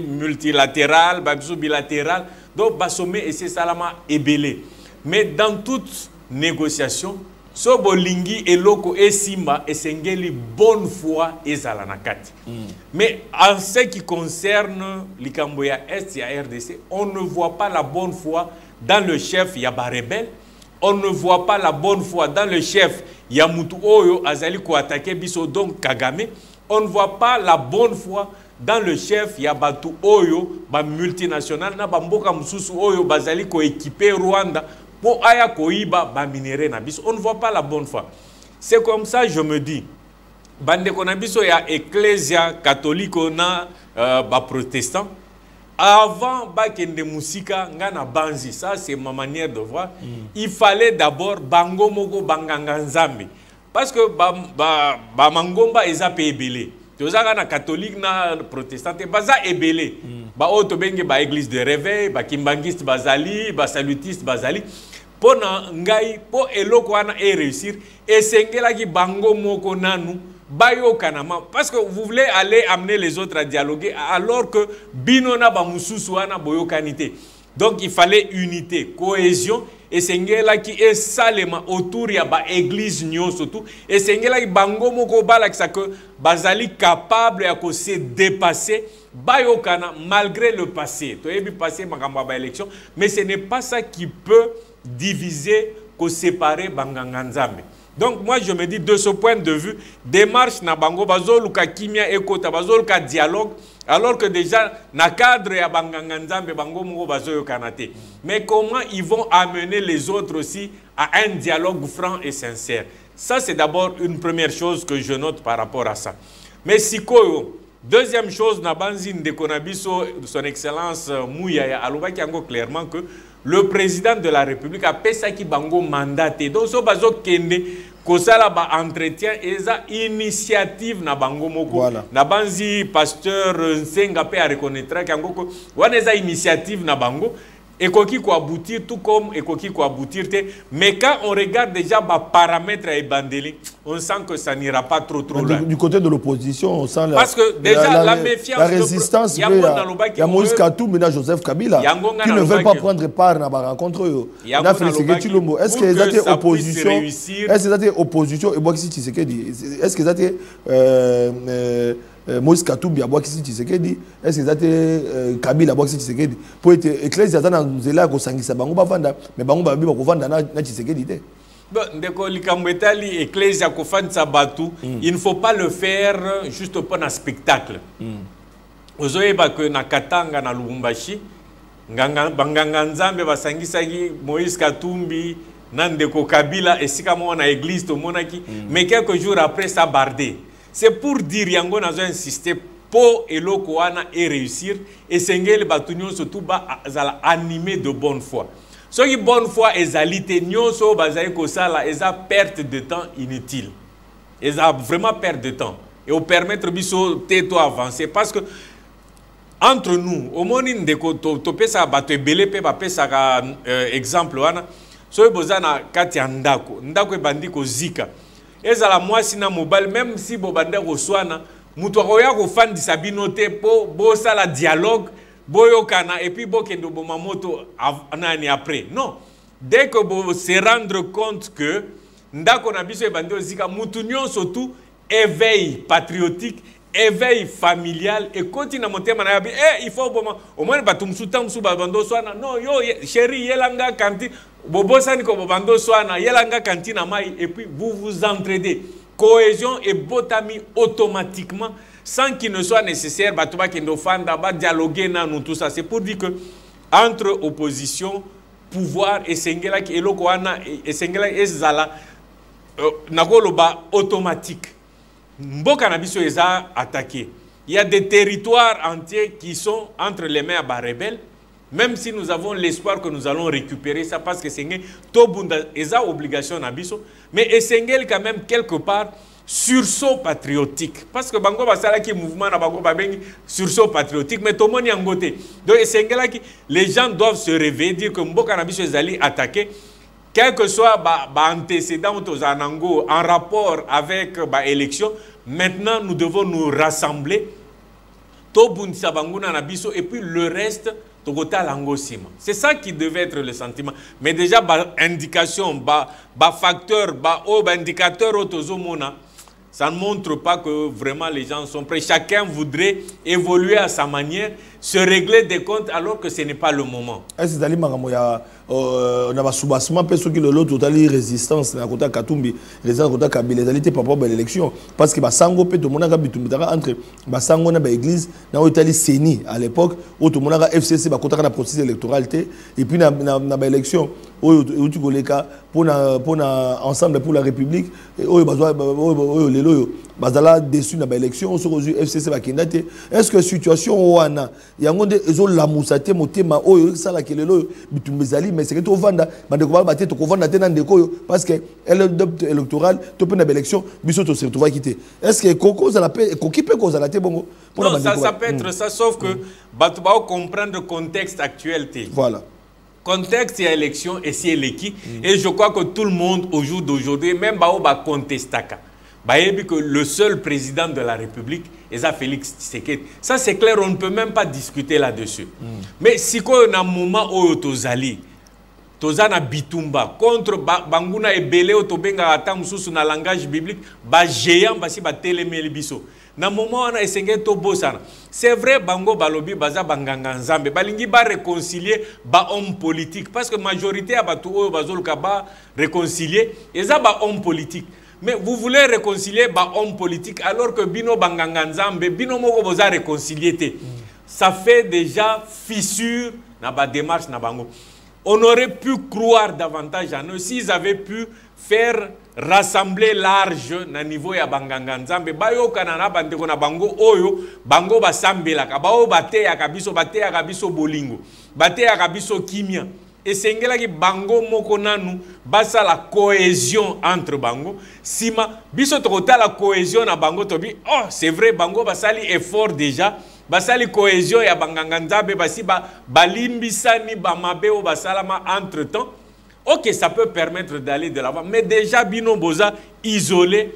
multilatéral, bilatéral. Donc, sommet et c'est ça la ébélé. Mais dans toute négociation, Sobolingi et Loko et Simba et Sengeli bonne foi et Zalanakati. Mais en ce qui concerne l'Ikamboya Est et RDC, on ne voit pas la bonne foi dans le chef Yaba Rebelle. On ne voit pas la bonne foi dans le chef Yamutu Oyo Azali ko attaqué Biso donc Kagame. On ne voit pas la bonne foi dans le chef Yabatu Oyo, ba multinational na bamboka mususu Oyo bazali ko équipé Rwanda. Pour aya koiba ba minéré na biso, on ne voit pas la bonne foi. C'est comme ça je me dis. Bande konabiso ya ecclésia catholique na ba protestant. Avant ba kende musika ngana banzi, ça c'est ma manière de voir. Il fallait d'abord bango moko banganga nzambe. Parce que ba mangomba eza pe ebele. Tozaka na catholique na protestant baza ebele. Ba auto benge ba église de réveil, ba kimbangiste bazali, ba salutiste bazali. Pour ngai po eloko wana et réussir et sengela ki bango moko nanu bayo kanama parce que vous voulez aller amener les autres à dialoguer alors que binona ba mususu wana boyo kanité. Donc il fallait unité, cohésion et sengela ki est salema autour ya ba église nyoso tout et sengela ki bango moko bala ki ça que bazali capable ya ko se dépasser bayokana malgré le passé. Tu as vu passer ma élection, mais ce n'est pas ça qui peut diviser, que séparer Banganganzambe. Donc moi je me dis de ce point de vue, démarche na bango bazoluka kimia ekota bazoluka dialogue alors que déjà na cadre ya Banganganzambe bango mongo bazoyo kanate. Mais comment ils vont amener les autres aussi à un dialogue franc et sincère? Ça c'est d'abord une première chose que je note par rapport à ça. Mais sikoyo deuxième chose, Nabanzine de Konabiso, son excellence Mouyaya Alobaki Ango clairement que le président de la République a Pesaki Bango mandaté. Donc, ce bazo kende, kosala ba entretien, et ça initiative na Bango Moko.
Voilà.
Nabanzi pasteur Nsenga pe a reconnaître qu'Ango ko, wana initiative na Bango. Et quoi qui aboutir, tout comme et quoi qui aboutir. Mais quand on regarde déjà les paramètres et bandeli, on sent que ça n'ira pas trop loin.
Du côté de l'opposition, on sent
parce que déjà la méfiance,
la résistance. Il y a Moïse Katumbi et Joseph Kabila qui ne veulent pas prendre part à la rencontre. Est-ce qu'ils étaient opposition? Est-ce qu'ils étaient opposition? Est-ce qu'ils étaient Moïse Katumbi a bois qui Tshisekedi, est-ce que c'était Kabila bois qui Tshisekedi pour être éclairé dans zela ko sangisa bango bavanda mais bango babi ba kovanda na Tshisekedi te.
Bon, ndeko likambetali éclairé ko fanda batu, il ne faut pas le faire juste pour un spectacle. Ozoye ba que na Katanga na Lubumbashi nganga banganga nzambe basangisa ki Moïse Katumbi nandeko Kabila esika mo na église to monaki mais quelques jours après ça bardé. C'est pour dire yango nazo insister pour eloko wana et réussir et sengeli batunyo surtout ba zala animé de bonne foi. Ce qui bonne foi ezalité nyonso bazali ko sala eza perte de temps inutile. Eza vraiment perte de temps et au permettre biso teto avancer parce que entre nous au moni ndeko to pesa bato ebele pe ba pesa exemple wana soki boza na kati ya ndako ndako ebandi kozika ezala mwasi na mobali même si bobanda koswana mutu akoya kofandisa bino te po bosala dialogue boyokana et puis bokende boma moto nani après non dès que vous se rendre compte que ndako na biso ebandi ozika mutu nyonso tout éveil patriotique éveil familial et continue à monter manabi il faut au moins bato musuta musu babando swana non yo chéri yelanga kanti bobosani ko bobando swana yelanga kanti na mai et puis vous vous entraidez cohésion et botami automatiquement sans qu'il ne soit nécessaire bato ba kendo fanda ba dialoguer na nous tout ça c'est pour dire que entre opposition pouvoir et sengela ki eloko wana et sengela ezala nakoloba automatique. Mboka na biso eza attaqué. Il y a des territoires entiers qui sont entre les mains à rebelles, même si nous avons l'espoir que nous allons récupérer ça parce que c'est tobunda eza obligation na biso, mais essengel quand même quelque part sursaut patriotique parce que bango basala ki mouvement na bango babengi sursaut patriotique mais tomoni angote. Donc essengela ki les gens doivent se réveiller dire que mboka na biso ezali attaqué. Quel que soit antécédent en rapport avec l'élection, maintenant nous devons nous rassembler. Et puis le reste, c'est ça qui devait être le sentiment. Mais déjà, indication, facteur, indicateur, ça ne montre pas que vraiment les gens sont prêts. Chacun voudrait évoluer à sa manière, se régler des comptes alors que ce n'est pas le moment.
Est-ce que on a soubassement parce que l'autre totali résistance na kota Katumbi résistance kota Kabila les par rapport à l'élection parce que basango pe to monaka bitumba entre basango na ba église na Italie Seni à l'époque où to monaka FCC ba kota na processus électoral et puis na ba élection où tu goleka pour na ensemble pour la République oyo bazwa oyo lelo bazala déçu na ba élection sur FCC ba kindate est-ce que situation wana yango nde ezo la musate motema oyo sala kelelo bitumbezali mais c'est que tu vanda bandeko ba baté to vanda te na ndeko parce que électoral to pe na élection biso to se retrouver quitter est-ce que koko za la paix koki pe ko za la te bongo
non ça peut être ça sauf que batu ba comprendre le contexte actuel té
voilà
contexte et élection et si l'équipe et je crois que tout le monde au jour d'aujourd'hui même ba contestaka que le seul président de la République est Félix Tshisekedi. Ça c'est clair, on ne peut même pas discuter là-dessus. Mais si on a un moment où tozali tozana bitumba contre banguna ebele otobenga ata mususu na langage biblique ba géant basi ba telemeli biso. Na moment on a essayé to bosana. C'est vrai bango balobi baza banganga nzambe balingi ba réconcilier ba homme politique parce que majorité ya batu oyo bazoluka ba réconcilier eza ba homme politique. Mais vous voulez réconcilier ba homme politique alors que bino banganga nzambe bino moko boza réconcilier. Ça fait déjà fissure na ba démarche na bango. On aurait pu croire davantage en eux s'ils avaient pu faire rassembler large na niveau ya banganga nzambe bayo kanana bandeko na bango oyo bango basambela ka bao bate ya kabiso bolingo bate ya kabiso kimia et sengela ki bango moko nanu basa la cohésion entre bango sima biso tokota la cohésion na bango tobi oh c'est vrai bango basali effort déjà basali cohésion ya banganga nzambe basi balimbisani bamabe o basalama entre temps. Ok, ça peut permettre d'aller de l'avant, mais déjà bino boza isolé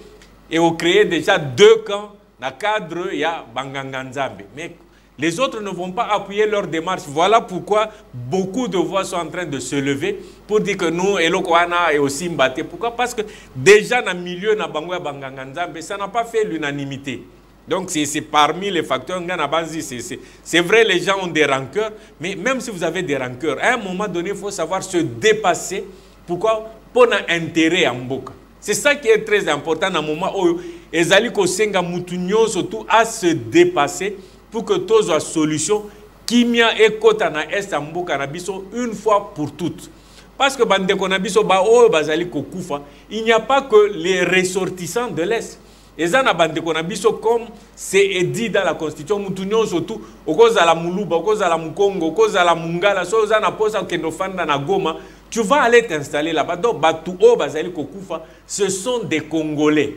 et on crée déjà deux camps dans le cadre ya banganga nzambe. Mais les autres ne vont pas appuyer leur démarche. Voilà pourquoi beaucoup de voix sont en train de se lever pour dire que nous, Elokwana est aussi mbatté. Pourquoi? Parce que déjà dans le milieu na bango ya banganga nzambe, ça n'a pas fait l'unanimité. Donc c'est parmi les facteurs, c'est vrai, les gens ont des rancœurs, mais même si vous avez des rancœurs, à un moment donné, il faut savoir se dépasser. Pourquoi? Pour un intérêt en boca. C'est ça qui est très important dans le moment où Ezali Kosenga Moutounio surtout à se dépasser pour que tout soit solution. Kimia et Kotana Est en boca nabiso une fois pour toutes. Parce que Bandekonabiso Bao Bazali Kokufa, il n'y a pas que les ressortissants de l'Est. Et ça, comme c'est dit dans la Constitution, nous surtout, au cause de la Moulouba, au cause de la Moukongo, au cause de la Mungala, tu vas aller t'installer là-bas. Donc, ce sont des Congolais.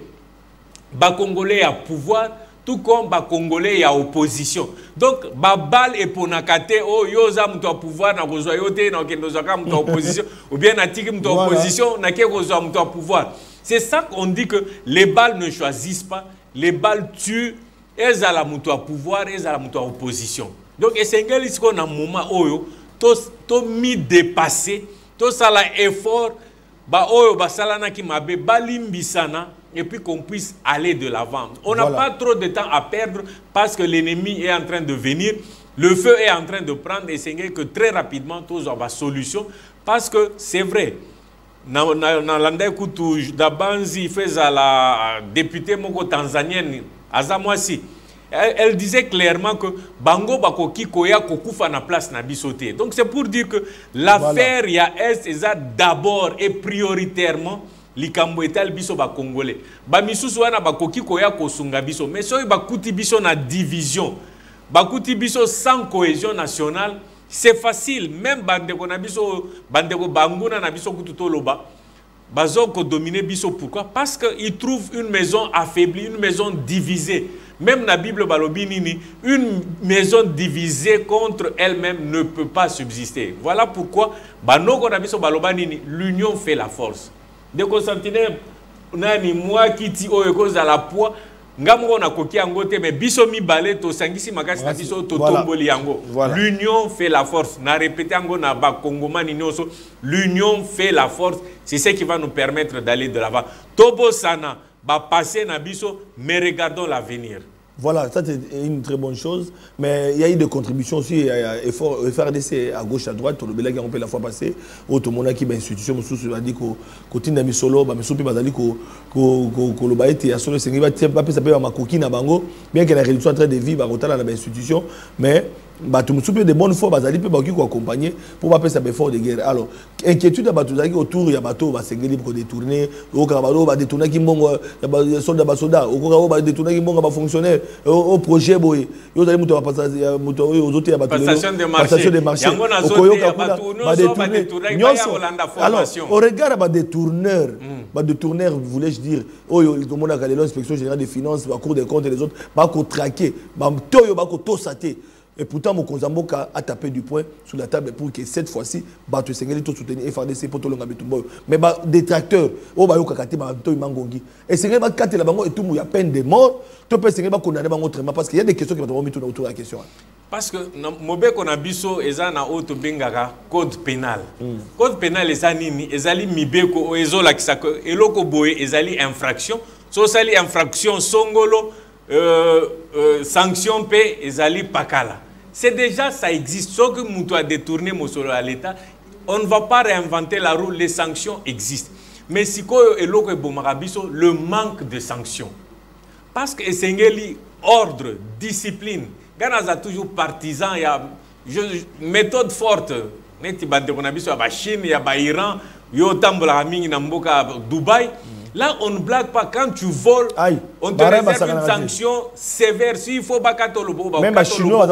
Les Congolais à pouvoir, tout comme ba Congolais ya opposition. Donc ba bal et ponakate oh yoza mto pouvoir na kozwa yote na kendo zaka mto opposition ou bien na tiki mto opposition na ke kozwa mto pouvoir. C'est ça qu'on dit que les balles ne choisissent pas, les balles tuent, elles à la mto pouvoir, elles à la mto opposition. Donc essengeli siko na moment oyo to mi dépasser, to sala effort ba oyo ba salana ki mabe balimbisana et puis qu'on puisse aller de l'avant. On n'a pas trop de temps à perdre parce que l'ennemi est en train de venir, le feu est en train de prendre et c'est que très rapidement tous ont la solution parce que c'est vrai. Na landa kutu dabanzi feza la députée moko tanzanienne Azamwasi. Elle disait clairement que Bango Bakoki Koya Kokufa na place na bisoté. Donc c'est pour dire que l'affaire ya est d'abord et prioritairement likambo etal biso ba Congolais. Ba misusu wana Bakoki Koya Kosunga biso. Mais soy bakuti biso na division. Bakuti biso sans cohésion nationale, c'est facile. Même bandeko na biso bandeko banguna na biso kututoloba. Bazoko dominer biso pourquoi? Parce qu'ils trouvent une maison affaiblie, une maison divisée. Même la Bible Balobinini, une maison divisée contre elle-même ne peut pas subsister. Voilà pourquoi l'union fait la force. De Constantine, nani moi qui ti oyeko za la poids, ngamo na koki angote mais biso mi balé to sangisi makasi na biso to tomboli yango. L'union fait la force. Na répété ango na ba Congomani nyoso, l'union fait la force. C'est ce qui va nous permettre d'aller de l'avant. Tobo sana va passer Nabiso, mais regardons l'avenir.
Voilà, ça c'est une très bonne chose. Mais il y a eu des contributions aussi, FRDC à gauche, à droite, tout le bélag qui a la fois passée, tout le monde qui a une institution, qui a dit que tu as solo, mais soupi bazali que le baït et à solo, c'est pas ça peut ma coquine à bango, bien que la réduction en train de vivre à retour dans l'institution, mais tu me souviens de bonnes fois, bazali peut pas accompagner pour pas faire ça effort de guerre. Alors, inquiétude à batuzaki autour, il y a bateau, va s'engager pour détourner, au Carabado va détourner qui mongo, il y a soldats, au Carabado va détourner qui mongo va fonctionner, au projet boy, il y a des motos à passer, aux autres à
passation de marché,
au Koyoka va détourner. Alors, au regard à des tourneurs, voulais-je dire, au monde a l'inspection générale des finances, la Cour des comptes et les autres, va traquer, va tout sater. Et pourtant, Mokonzamboka a tapé du poing sur la table pour que cette fois-ci, Bato Sengeli tout soutenir FRDC pour tout le monde. Mais des tracteurs, au Bayo Kakati, Bato Mangongi. Et Sengeli va casser la bango et tout, il y a peine de mort. Tu peux Sengeli va condamner Bango autrement parce qu'il y a des questions qui vont mettre autour de la question.
Parce que Mobé Konabiso, Ezana Auto Bengara, code pénal. Code pénal, Ezanini, Ezali Mibeko, Ezola Kisako, Eloko Boé, Ezali infraction. Sosali infraction, Songolo, sanction P, Ezali Pakala. C'est déjà, ça existe. Sauf que Moutou a détourné Mosolo à l'État, on ne va pas réinventer la roue, les sanctions existent. Mais si Eloko et Bomarabiso, le manque de sanctions. Parce que Sengeli, ordre, discipline, Ghana a toujours partisan, il y a méthode forte. Il y a Chine, il y a Iran, il y a Dubaï. Là, on ne blague pas. Quand tu voles, on te réserve une sanction sévère. S'il faut pas
même les Chinois,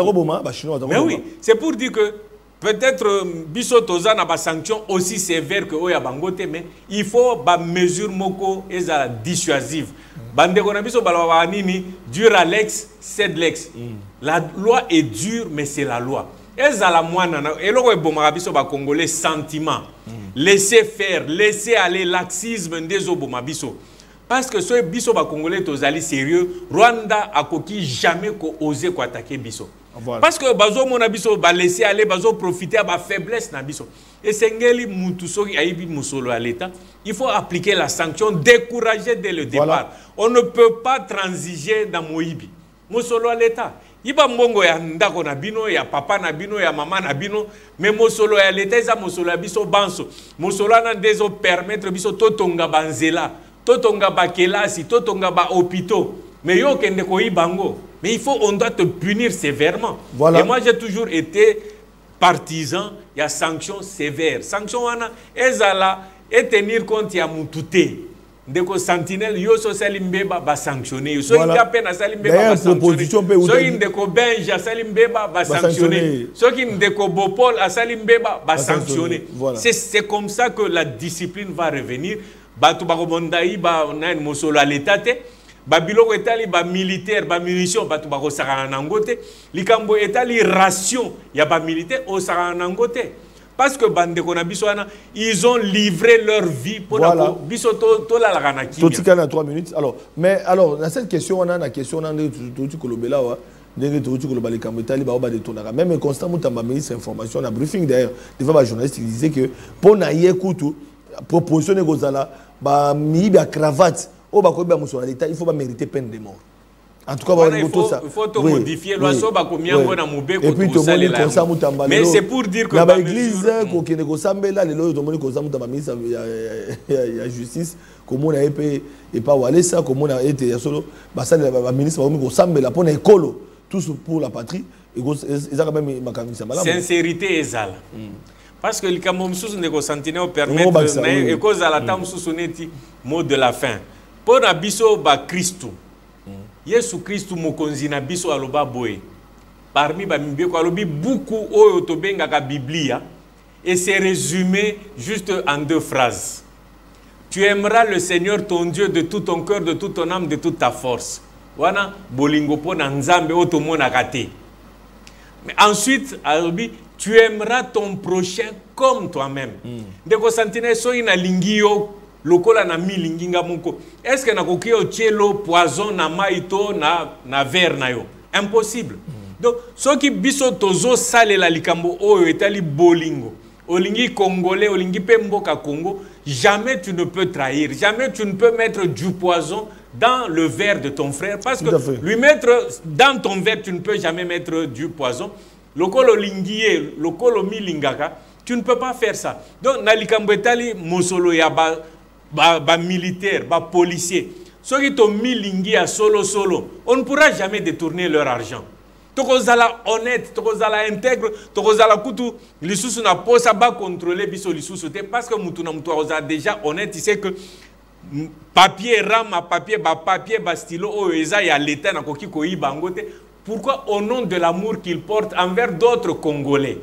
mais oui, c'est pour dire que peut-être Biso Toza n'a pas sanction aussi sévère que Oya Bangote, mais il faut des mesures moko et dissuasives. Bandeko Biso Balawanini, dur à l'ex, c'est de l'ex. La loi est dure, mais c'est la loi. Et la moine, et le Bomarabiso ba Congolais sentiment. Laissez faire, laissez aller laxisme des Obomabiso. Parce que ce biso ba Congolais tozali sérieux, Rwanda a coquille jamais osé attaquer biso. Voilà. Parce que bazo mona biso ba laisser aller, bazo profiter à ba faiblesse na biso. Et Sengeli Mutuso qui a eu Musolo à l'État, il faut appliquer la sanction, décourager dès le départ. Voilà. On ne peut pas transiger dans Moïbi. Musolo à l'État. Iba mbongo ya ndako na bino, ya papa na bino, ya mama na bino, mais mosolo ya l'État, ça mosolo ya biso banso. Mosolo na dezo permettre biso totonga banzela, totonga ba kelasi, totonga ba hôpitaux. Mais yo kende ko ibango. Mais il faut, on doit te punir sévèrement. Voilà. Et moi j'ai toujours été partisan, il y a sanctions sévères. Sanctions wana ezala et tenir compte ya mutute. Ndeko sentinelle yo so salimbeba ba sanctionner so inga pena salimbeba ba sanctionner so indeko benja salimbeba ba sanctionner so ki ndeko bopol a salimbeba ba sanctionner. C'est comme ça que la discipline va revenir. Batu ba kobondayi ba na mosolo à l'état te babiloko etali ba militaire ba munition batu ba kosaka na ngote likambo etali ration ya ba militaire o saka na ngote parce que bande ko na biso wana ils ont livré leur vie pour la biso to la kana kimia
tout na 3 minutes alors mais alors dans cette question on a la question on a tout kolobela wa ndenge tout koloba likambo etali ba ba détonaka même Constant Mutamba ministre information na briefing d'ailleurs devant ba journaliste il disait que pour na yekutu proposition kozala ba mibi à cravate au bas l'État, il faut pas mériter peine de mort. En tout cas,
il faut modifier loi so ba combien on a moubé
et puis tout le monde
mais c'est pour dire que
dans l'église qu'on est au Sambela les lois de Constant Mutamba ministre ya justice comme on a été et pas walé ça comme on a été ya solo ba ça le ministre au Sambela pour écolo tous pour la patrie et ils ont quand même makamisa malamu
sincérité ezala parce que le kamomsusu ne ko sentinelle permettre mais et cause à la tam susoneti mot de la fin pour na biso ba Christo Yesu Christo mokonzi na biso aloba boye parmi ba mibé ko alobi beaucoup oyo to benga ka Biblia et c'est résumé juste en 2 phrases. Tu aimeras le Seigneur ton Dieu de tout ton cœur, de toute ton âme, de toute ta force. Wana bolingo po na nzambe oto mona kate. Mais ensuite alobi tu aimeras ton prochain comme toi-même. Ndeko santine so ina lingio lokola na milinginga moko. Est-ce que na kokio tielo poison na maito na verre na yo? Impossible. Donc ceux qui biso tozo sale la likambo oyo etali bolingo. Olingi congolais, olingi pemboka Congo, jamais tu ne peux trahir, jamais tu ne peux mettre du poison dans le verre de ton frère parce que lui mettre dans ton verre tu ne peux jamais mettre du poison. Lokolo lingié, lokolo milingaka, tu ne peux pas faire ça. Donc na likambo etali mosolo ya ba militaire, ba policier. Ceux qui t'ont mis lingi à solo, on ne pourra jamais détourner leur argent. Tokozala honnête, tokozala intègre, tokozala kutu, lisusu na posa ba contrôler biso lisusu te parce que mutu na mutu oza déjà honnête, il sait que papier rama, papier ba stylo o eza ya l'état na koki koyiba ngote. Pourquoi au nom de l'amour qu'il porte envers d'autres Congolais?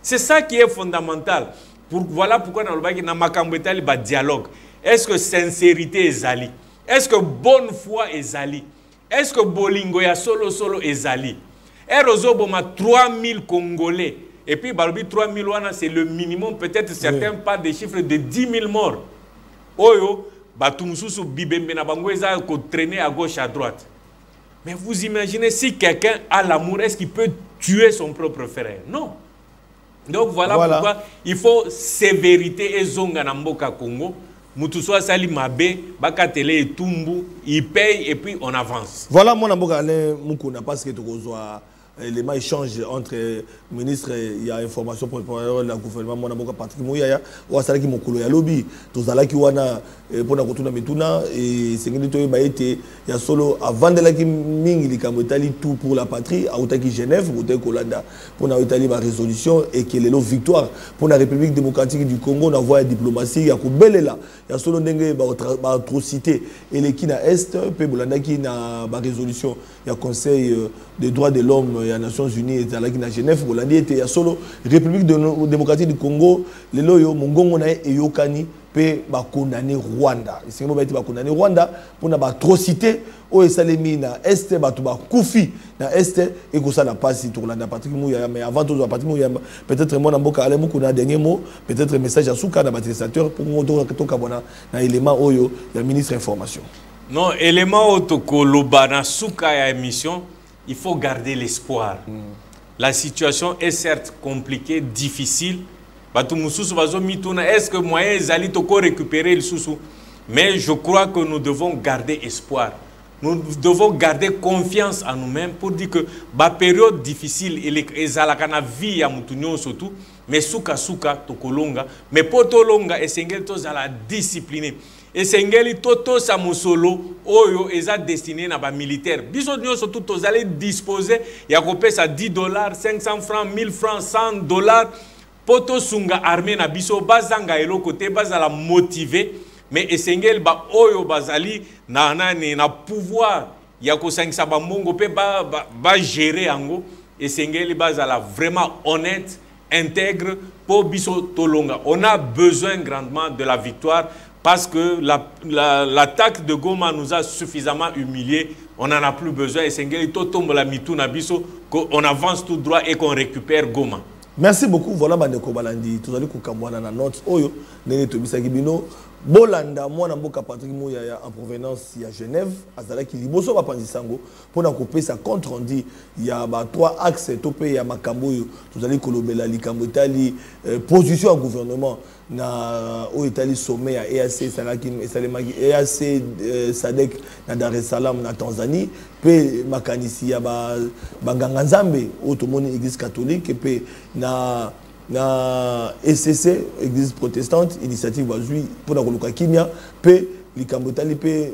C'est ça qui est fondamental. Voilà pourquoi dans le bac na makambo etali ba dialogue. Est-ce que sincérité ezali? Est-ce que bonne foi ezali? Est-ce que bolingo ya solo ezali? Erozoboma 3000 Congolais. Et puis balobi 3000 wana c'est le minimum, peut-être certains pas des chiffres de 10 000 morts. Oyo batumususu bibembe na bango eza ko traîner à gauche à droite. Mais vous imaginez si quelqu'un a l'amour, est-ce qu'il peut tuer son propre frère? Non. Donc voilà pourquoi il faut sévérité et zonga na mboka Congo. Mutuswa sali mabe, bakatele et tumbu, il paye et puis on avance.
Voilà mon amboka Alain Mukuna parce que tu reçois l'élément échange entre ministre il y a information pour le gouvernement mon amboka Patrick Mouyaya ou asala ki mokolo ya lobby tozala ki wana pour na kotuna mituna et sengeli to ba été ya solo avant de la ki mingi likambo etali tout pour la patrie a utaki Genève ou Kolanda pour na etali ba résolution et que lelo victoire pour la République démocratique du Congo na voie diplomatie ya ko belela ya solo ndenge ba atrocité et les qui na est pe bolanda ki na ba résolution ya conseil des droits de l'homme et les Nations Unies et à Genève, Bolandi était à solo République démocratique du Congo, les loyo mongongo na eyokani pe ba condamner Rwanda. C'est mo ba été ba condamner Rwanda pour na ba atrocité o esalemi na est ba to ba kufi na est et ko ça na passe to Rwanda Patrick Mouyaya mais avant to Patrick Mouyaya peut-être moi na mboka ale muku na dernier mot peut-être message à Souka na batisateur pour moto to kabona na élément oyo ya ministre information.
Non, élément autokoloba na Souka ya émission. Il faut garder l'espoir. La situation est certes compliquée, difficile. Est-ce que moyen zali toko récupérer le sous? Mais je crois que nous devons garder espoir. Nous devons garder confiance en nous-mêmes pour dire que la période difficile et la vie ya mutunyo surtout mais souka tokolonga mais potolonga et sengel to la discipliner. Et sengeli toto sa musolo oyo eza destiné na ba militaire biso nyo surtout to allez disposer ya kopesa $10 500 francs 1000 francs $100 poto sunga armée na biso bazanga elo côté bazala motiver mais esengeli ba oyo bazali na pouvoir ya ko sangisa ba mongo pe ba gérer ango esengeli bazala vraiment honnête intègre pour biso tolonga. On a besoin grandement de la victoire parce que l'attaque de Goma nous a suffisamment humiliés. On n'en a plus besoin. Et Sengeli Totombo la mitou nabiso, qu'on avance tout droit et qu'on récupère Goma.
Merci beaucoup. Voilà, Bandeko Balandi. Tout à l'heure, Koukamouana na note. Oyo, Nene Tobisaki Bino. Bolanda, moi, Namboka Patrick Mouyaya en provenance, il y a Genève, Azala qui liboso va panzi sango. Pour couper sa compte rendu, il y a 3 axes. Topé, il y a Makambo, tout à l'heure, Kolobela, Likambo, Itali, position en gouvernement. Na au Italie sommet à EAC Salakim EAC Sadek na Dar es Salaam na Tanzanie pe makanisi ya banganga nzambe otomoni église catholique pe na ECC église protestante initiative bazui pour na koluka kimia pe likambotali pe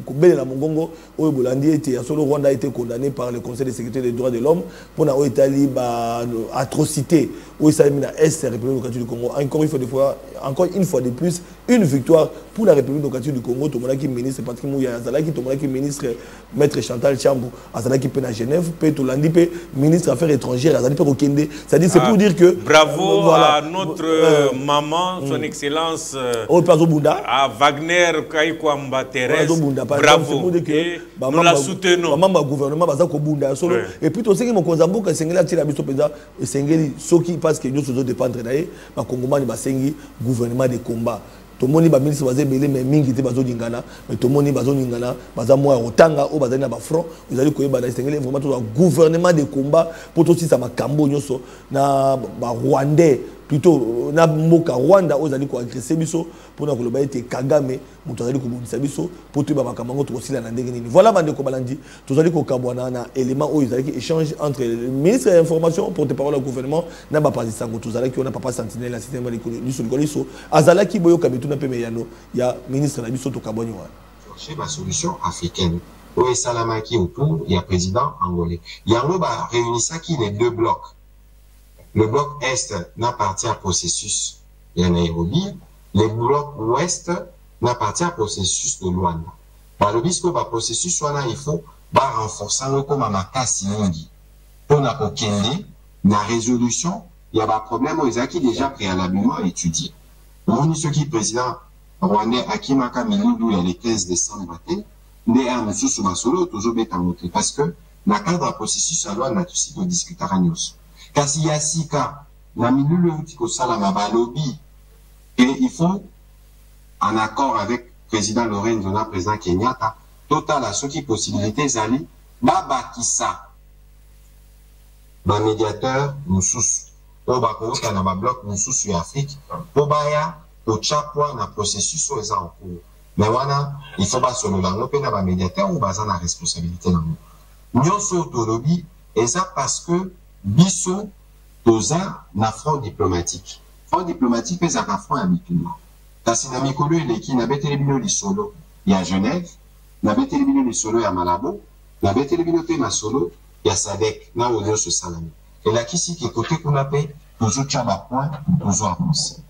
kubelela mongongo oyo bolandi ete ya solo Rwanda a été condamné par le Conseil de sécurité des droits de l'homme pour na Italie ba atrocité où ça mis na Est République démocratique du Congo. Encore une fois de plus une victoire pour la République démocratique du Congo. Tout le monde qui ministre Patrick Mouyaya Azalaki, tout le monde qui ministre maître Chantal Chambou Azalaki pe na Genève, pe tout l'andi pe ministre affaires étrangères Azalaki pe Okende. C'est-à-dire c'est pour dire que
bravo voilà, à notre maman son excellence à Wagner Kaikwamba Thérèse. Bravo. Et nous la soutenons.
Maman gouvernement baza ko bunda solo et puis to sengi mokonzambo ka sengela tila biso peza sengeli soki parce que nous sommes dépendre d'ailleurs ba Congomani ba sengi gouvernement de combat. Tomoni ba ministre bazé belé mais mingi te bazo dingana mais tomoni bazo dingana baza moya otanga o bazali na ba front vous allez koyeba na sengeli vraiment to gouvernement de combat pour to si ça makambo nyoso na ba Rwandais plutôt na mboka Rwanda ozali ko agresser biso pour na koloba ete Kagame muto azali ko bundisa biso pour to ba makambo to kosila na ndenge nini voilà Bandeko Balandi tozali ko kabwana na élément o ezali ki échange entre le ministre de l'information porte-parole au gouvernement na ba président sango tozali ki on a papa sentinelle la système de solution azalaki boyo kabitu na peme yano ya ministre na biso to kabwani wa
chercher la solution africaine o esalamaki autour il y a président angolais yango ba réunissa qui les deux blocs. Le bloc Est n'appartient au processus de Nairobi. Le bloc Ouest n'appartient au processus de Luanda. Par le bisque, le processus, il faut renforcer le comme à Makasi Mungi. Pour la la résolution, il y a un problème qui est déjà préalablement étudié. On ce qui est président rwandais Akimaka Milulu, il y a le 15 décembre, il y a un monsieur Soubasolo, toujours bêta montré. Parce que, dans le cadre du processus, il y a un aussi de discuter à nous. Kasi yasika na milulu utiko sala na lobby et il faut en accord avec président Lorenzo na président Kenyatta total à ceux qui possibilités zali baba kisa ba médiateur mususu o ba ko na ba bloc mususu ya Afrique po baya to chapwa na processus o en cours mais wana il faut ba solo la ngope na ba médiateur ou baza na responsabilité na nyonso to lobby et ça parce que biso toza na front diplomatique. Front diplomatique pesa ka front habituellement. Kasi na mikolo eleki na beteli bino lisolo ya Genève, na beteli bino lisolo ya Malabo, na beteli bino te na solo ya Sadek na onyo so salami. Et la kisi ki côté kuna pe tozo tchaba point tozo avancer.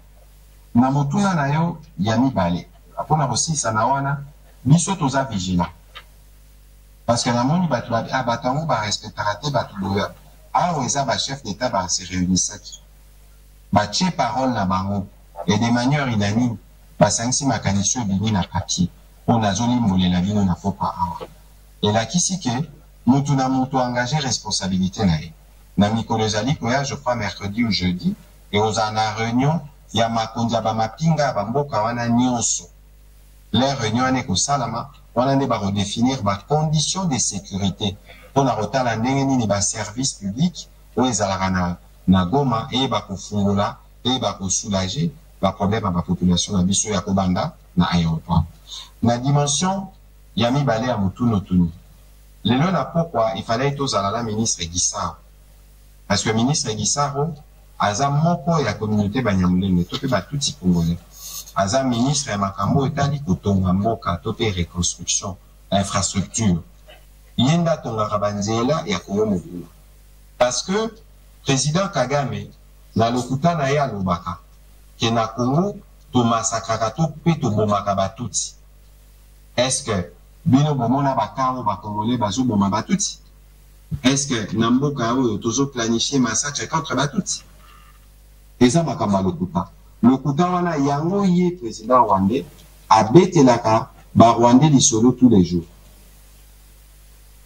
Na motuna na yo ya mibale. Apona aussi sana wana biso toza vigilant. Parce que na moni batu batango ba respectarate batu doya. Ah, ça va chef d'État va se réunir ça. Bah, tché parole na bango. Et de manière unanime, bah, si ma canissure bini na papier. On a zoli moulé la vie, on n'a faut pas avoir. Et là, qui si que, nous tout n'a engagé responsabilité na ye. Na mikolozali koya, je crois, mercredi ou jeudi. Et aux en a réunion, il y a ma kondia ba ma pinga, ba mboka wana nyonso. Les réunions ane ko salama, wana ne ba redéfinir ba conditions de sécurité. On a retard ni ba service public ou ezalaka na Goma et ba kufungula et ba ko soulager ba problème à la population na biso ya kobanda na aéroport. Na dimension ya mibale ya mutuno tuni. Lelo na pourquoi il fallait tozala la ministre Guissaro. Parce que ministre Guissaro aza moko ya communauté banyamulenge to pe ba tuti congolais. Aza ministre ya makambo etali kotonga mboka to pe reconstruction infrastructure. Yenda tongaka banzela ya Kongo. Parce que président Kagame na lokuta na ye alobaka ke na Kongo to massacraka to pe to bomaka batuti. Est-ce que bino bomona bakaro ba Congolais bazo bomaka batuti? Est-ce que na mboka oyo tozo planifier massacre contre batuti? Eza makamba lokuta. Lokuta wana yango ye président rwandais abetelaka ba Rwandais lisolo tous les jours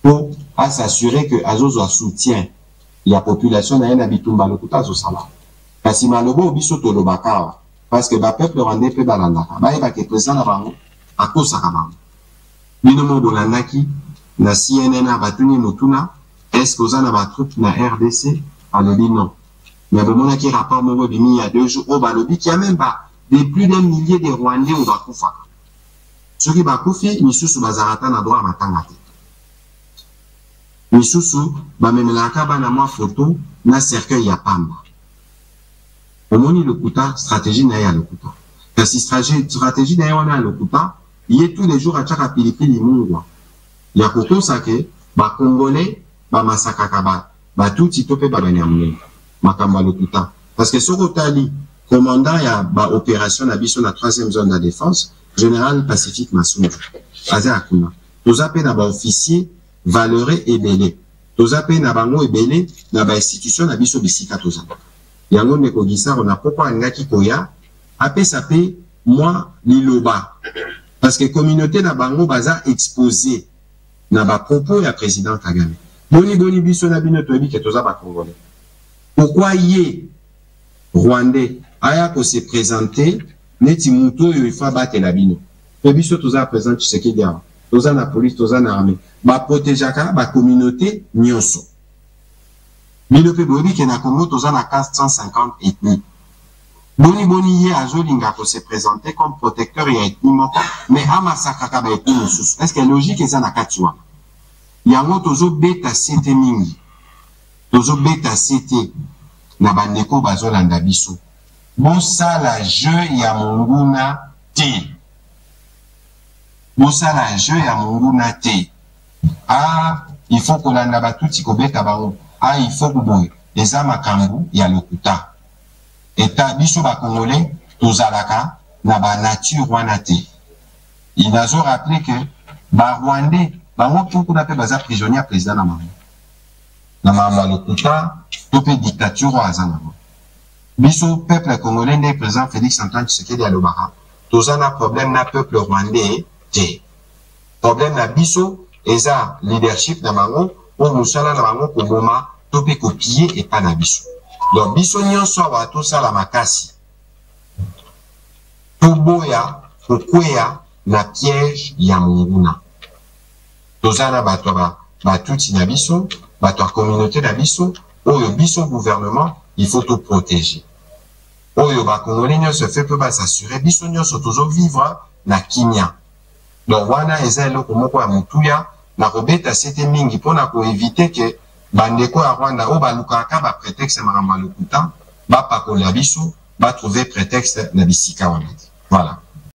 pour s'assurer que azozo soutien la population na yena bitumba lokuta zo sala kasi malobo biso tolobaka parce que ba peuple rwandais pe balandaka ba yeba ke président na bango akosaka bango bino mo bolandaki na CNN abatuni motuna est-ce que oza na ba troupe na RDC alobi non mais bomona ki rapport mo bimi il y a 2 jours au balobi qui a même pas de plus d'un millier de Rwandais au bakufa soki bakufi misusu bazarata na droit matanga te misusu bamemelaka bana mwa photo na cercueil ya pamba omoni lokuta stratégie na ya lokuta kasi stratégie na ya wana lokuta yé tous les jours à chaka pilipili mungwa ya kokosa ke ba congolais ba masakaka ba tuti tope ba banyamne makamba lokuta parce que soko tali commandant ya ba opération na biso na 3e zone de défense général Pacifique Massoumou aza akuna tozape na ba officier valeureux ebele tozape na bango ebele na ba institution na biso bisika tozana yango ndeko gisaro na poko angaki koya apesa pe moi liloba parce que communauté na bango baza exposé na ba propos ya président Kagame boni biso na bino toyebi ke toza ba congolais pourquoi yé rwandais aya ko se présenter neti muto yo ifa batela bino pe biso toza présent Tshisekedi awa toza na police toza na armée ba protégeaka ba communauté nyonso bino pe boyebi ke na Congo toza na 450 ethnies boni ye azolinga ko se présenter comme protecteur ya ethnie moko mais amasakaka ba ethnie mosusu est-ce que logique eza na kati wana yango tozobeta sete mingi tozobeta sete na bandeko bazolanda biso bosala jeu ya monguna te bosala jeu ya monguna te il faut kolanda batuti kobeta bango il faut kuboye eza makambo ya lokuta eta biso ba congolais tozalaka na ba nature wana te il a rappelé que ba rwandais bango tuku na pe baza prisonnier président na mama na mama lokuta to pe dictature aza na biso peuple congolais ne président Félix Antoine Tshisekedi alobaka tozana problème na peuple rwandais te problème na biso eza leadership na bango o musala na bango ko boma to pe copier et pas na biso donc biso nyonso wa to sala makasi to boya kokweya na piège ya monguna tozana bato batuti na biso bato communauté na biso oyo biso gouvernement il faut tout protéger oyo ba congolais nyonso fait peut pas s'assurer biso nyonso tozo vivre na kimia donc wana eza eloko moko ya mutuya na kobeta sete mingi pona ko éviter que bandeko ya Rwanda o balukaka ba prétexte makambo lokuta ba pakola biso ba trouver prétexte na bisika wana voilà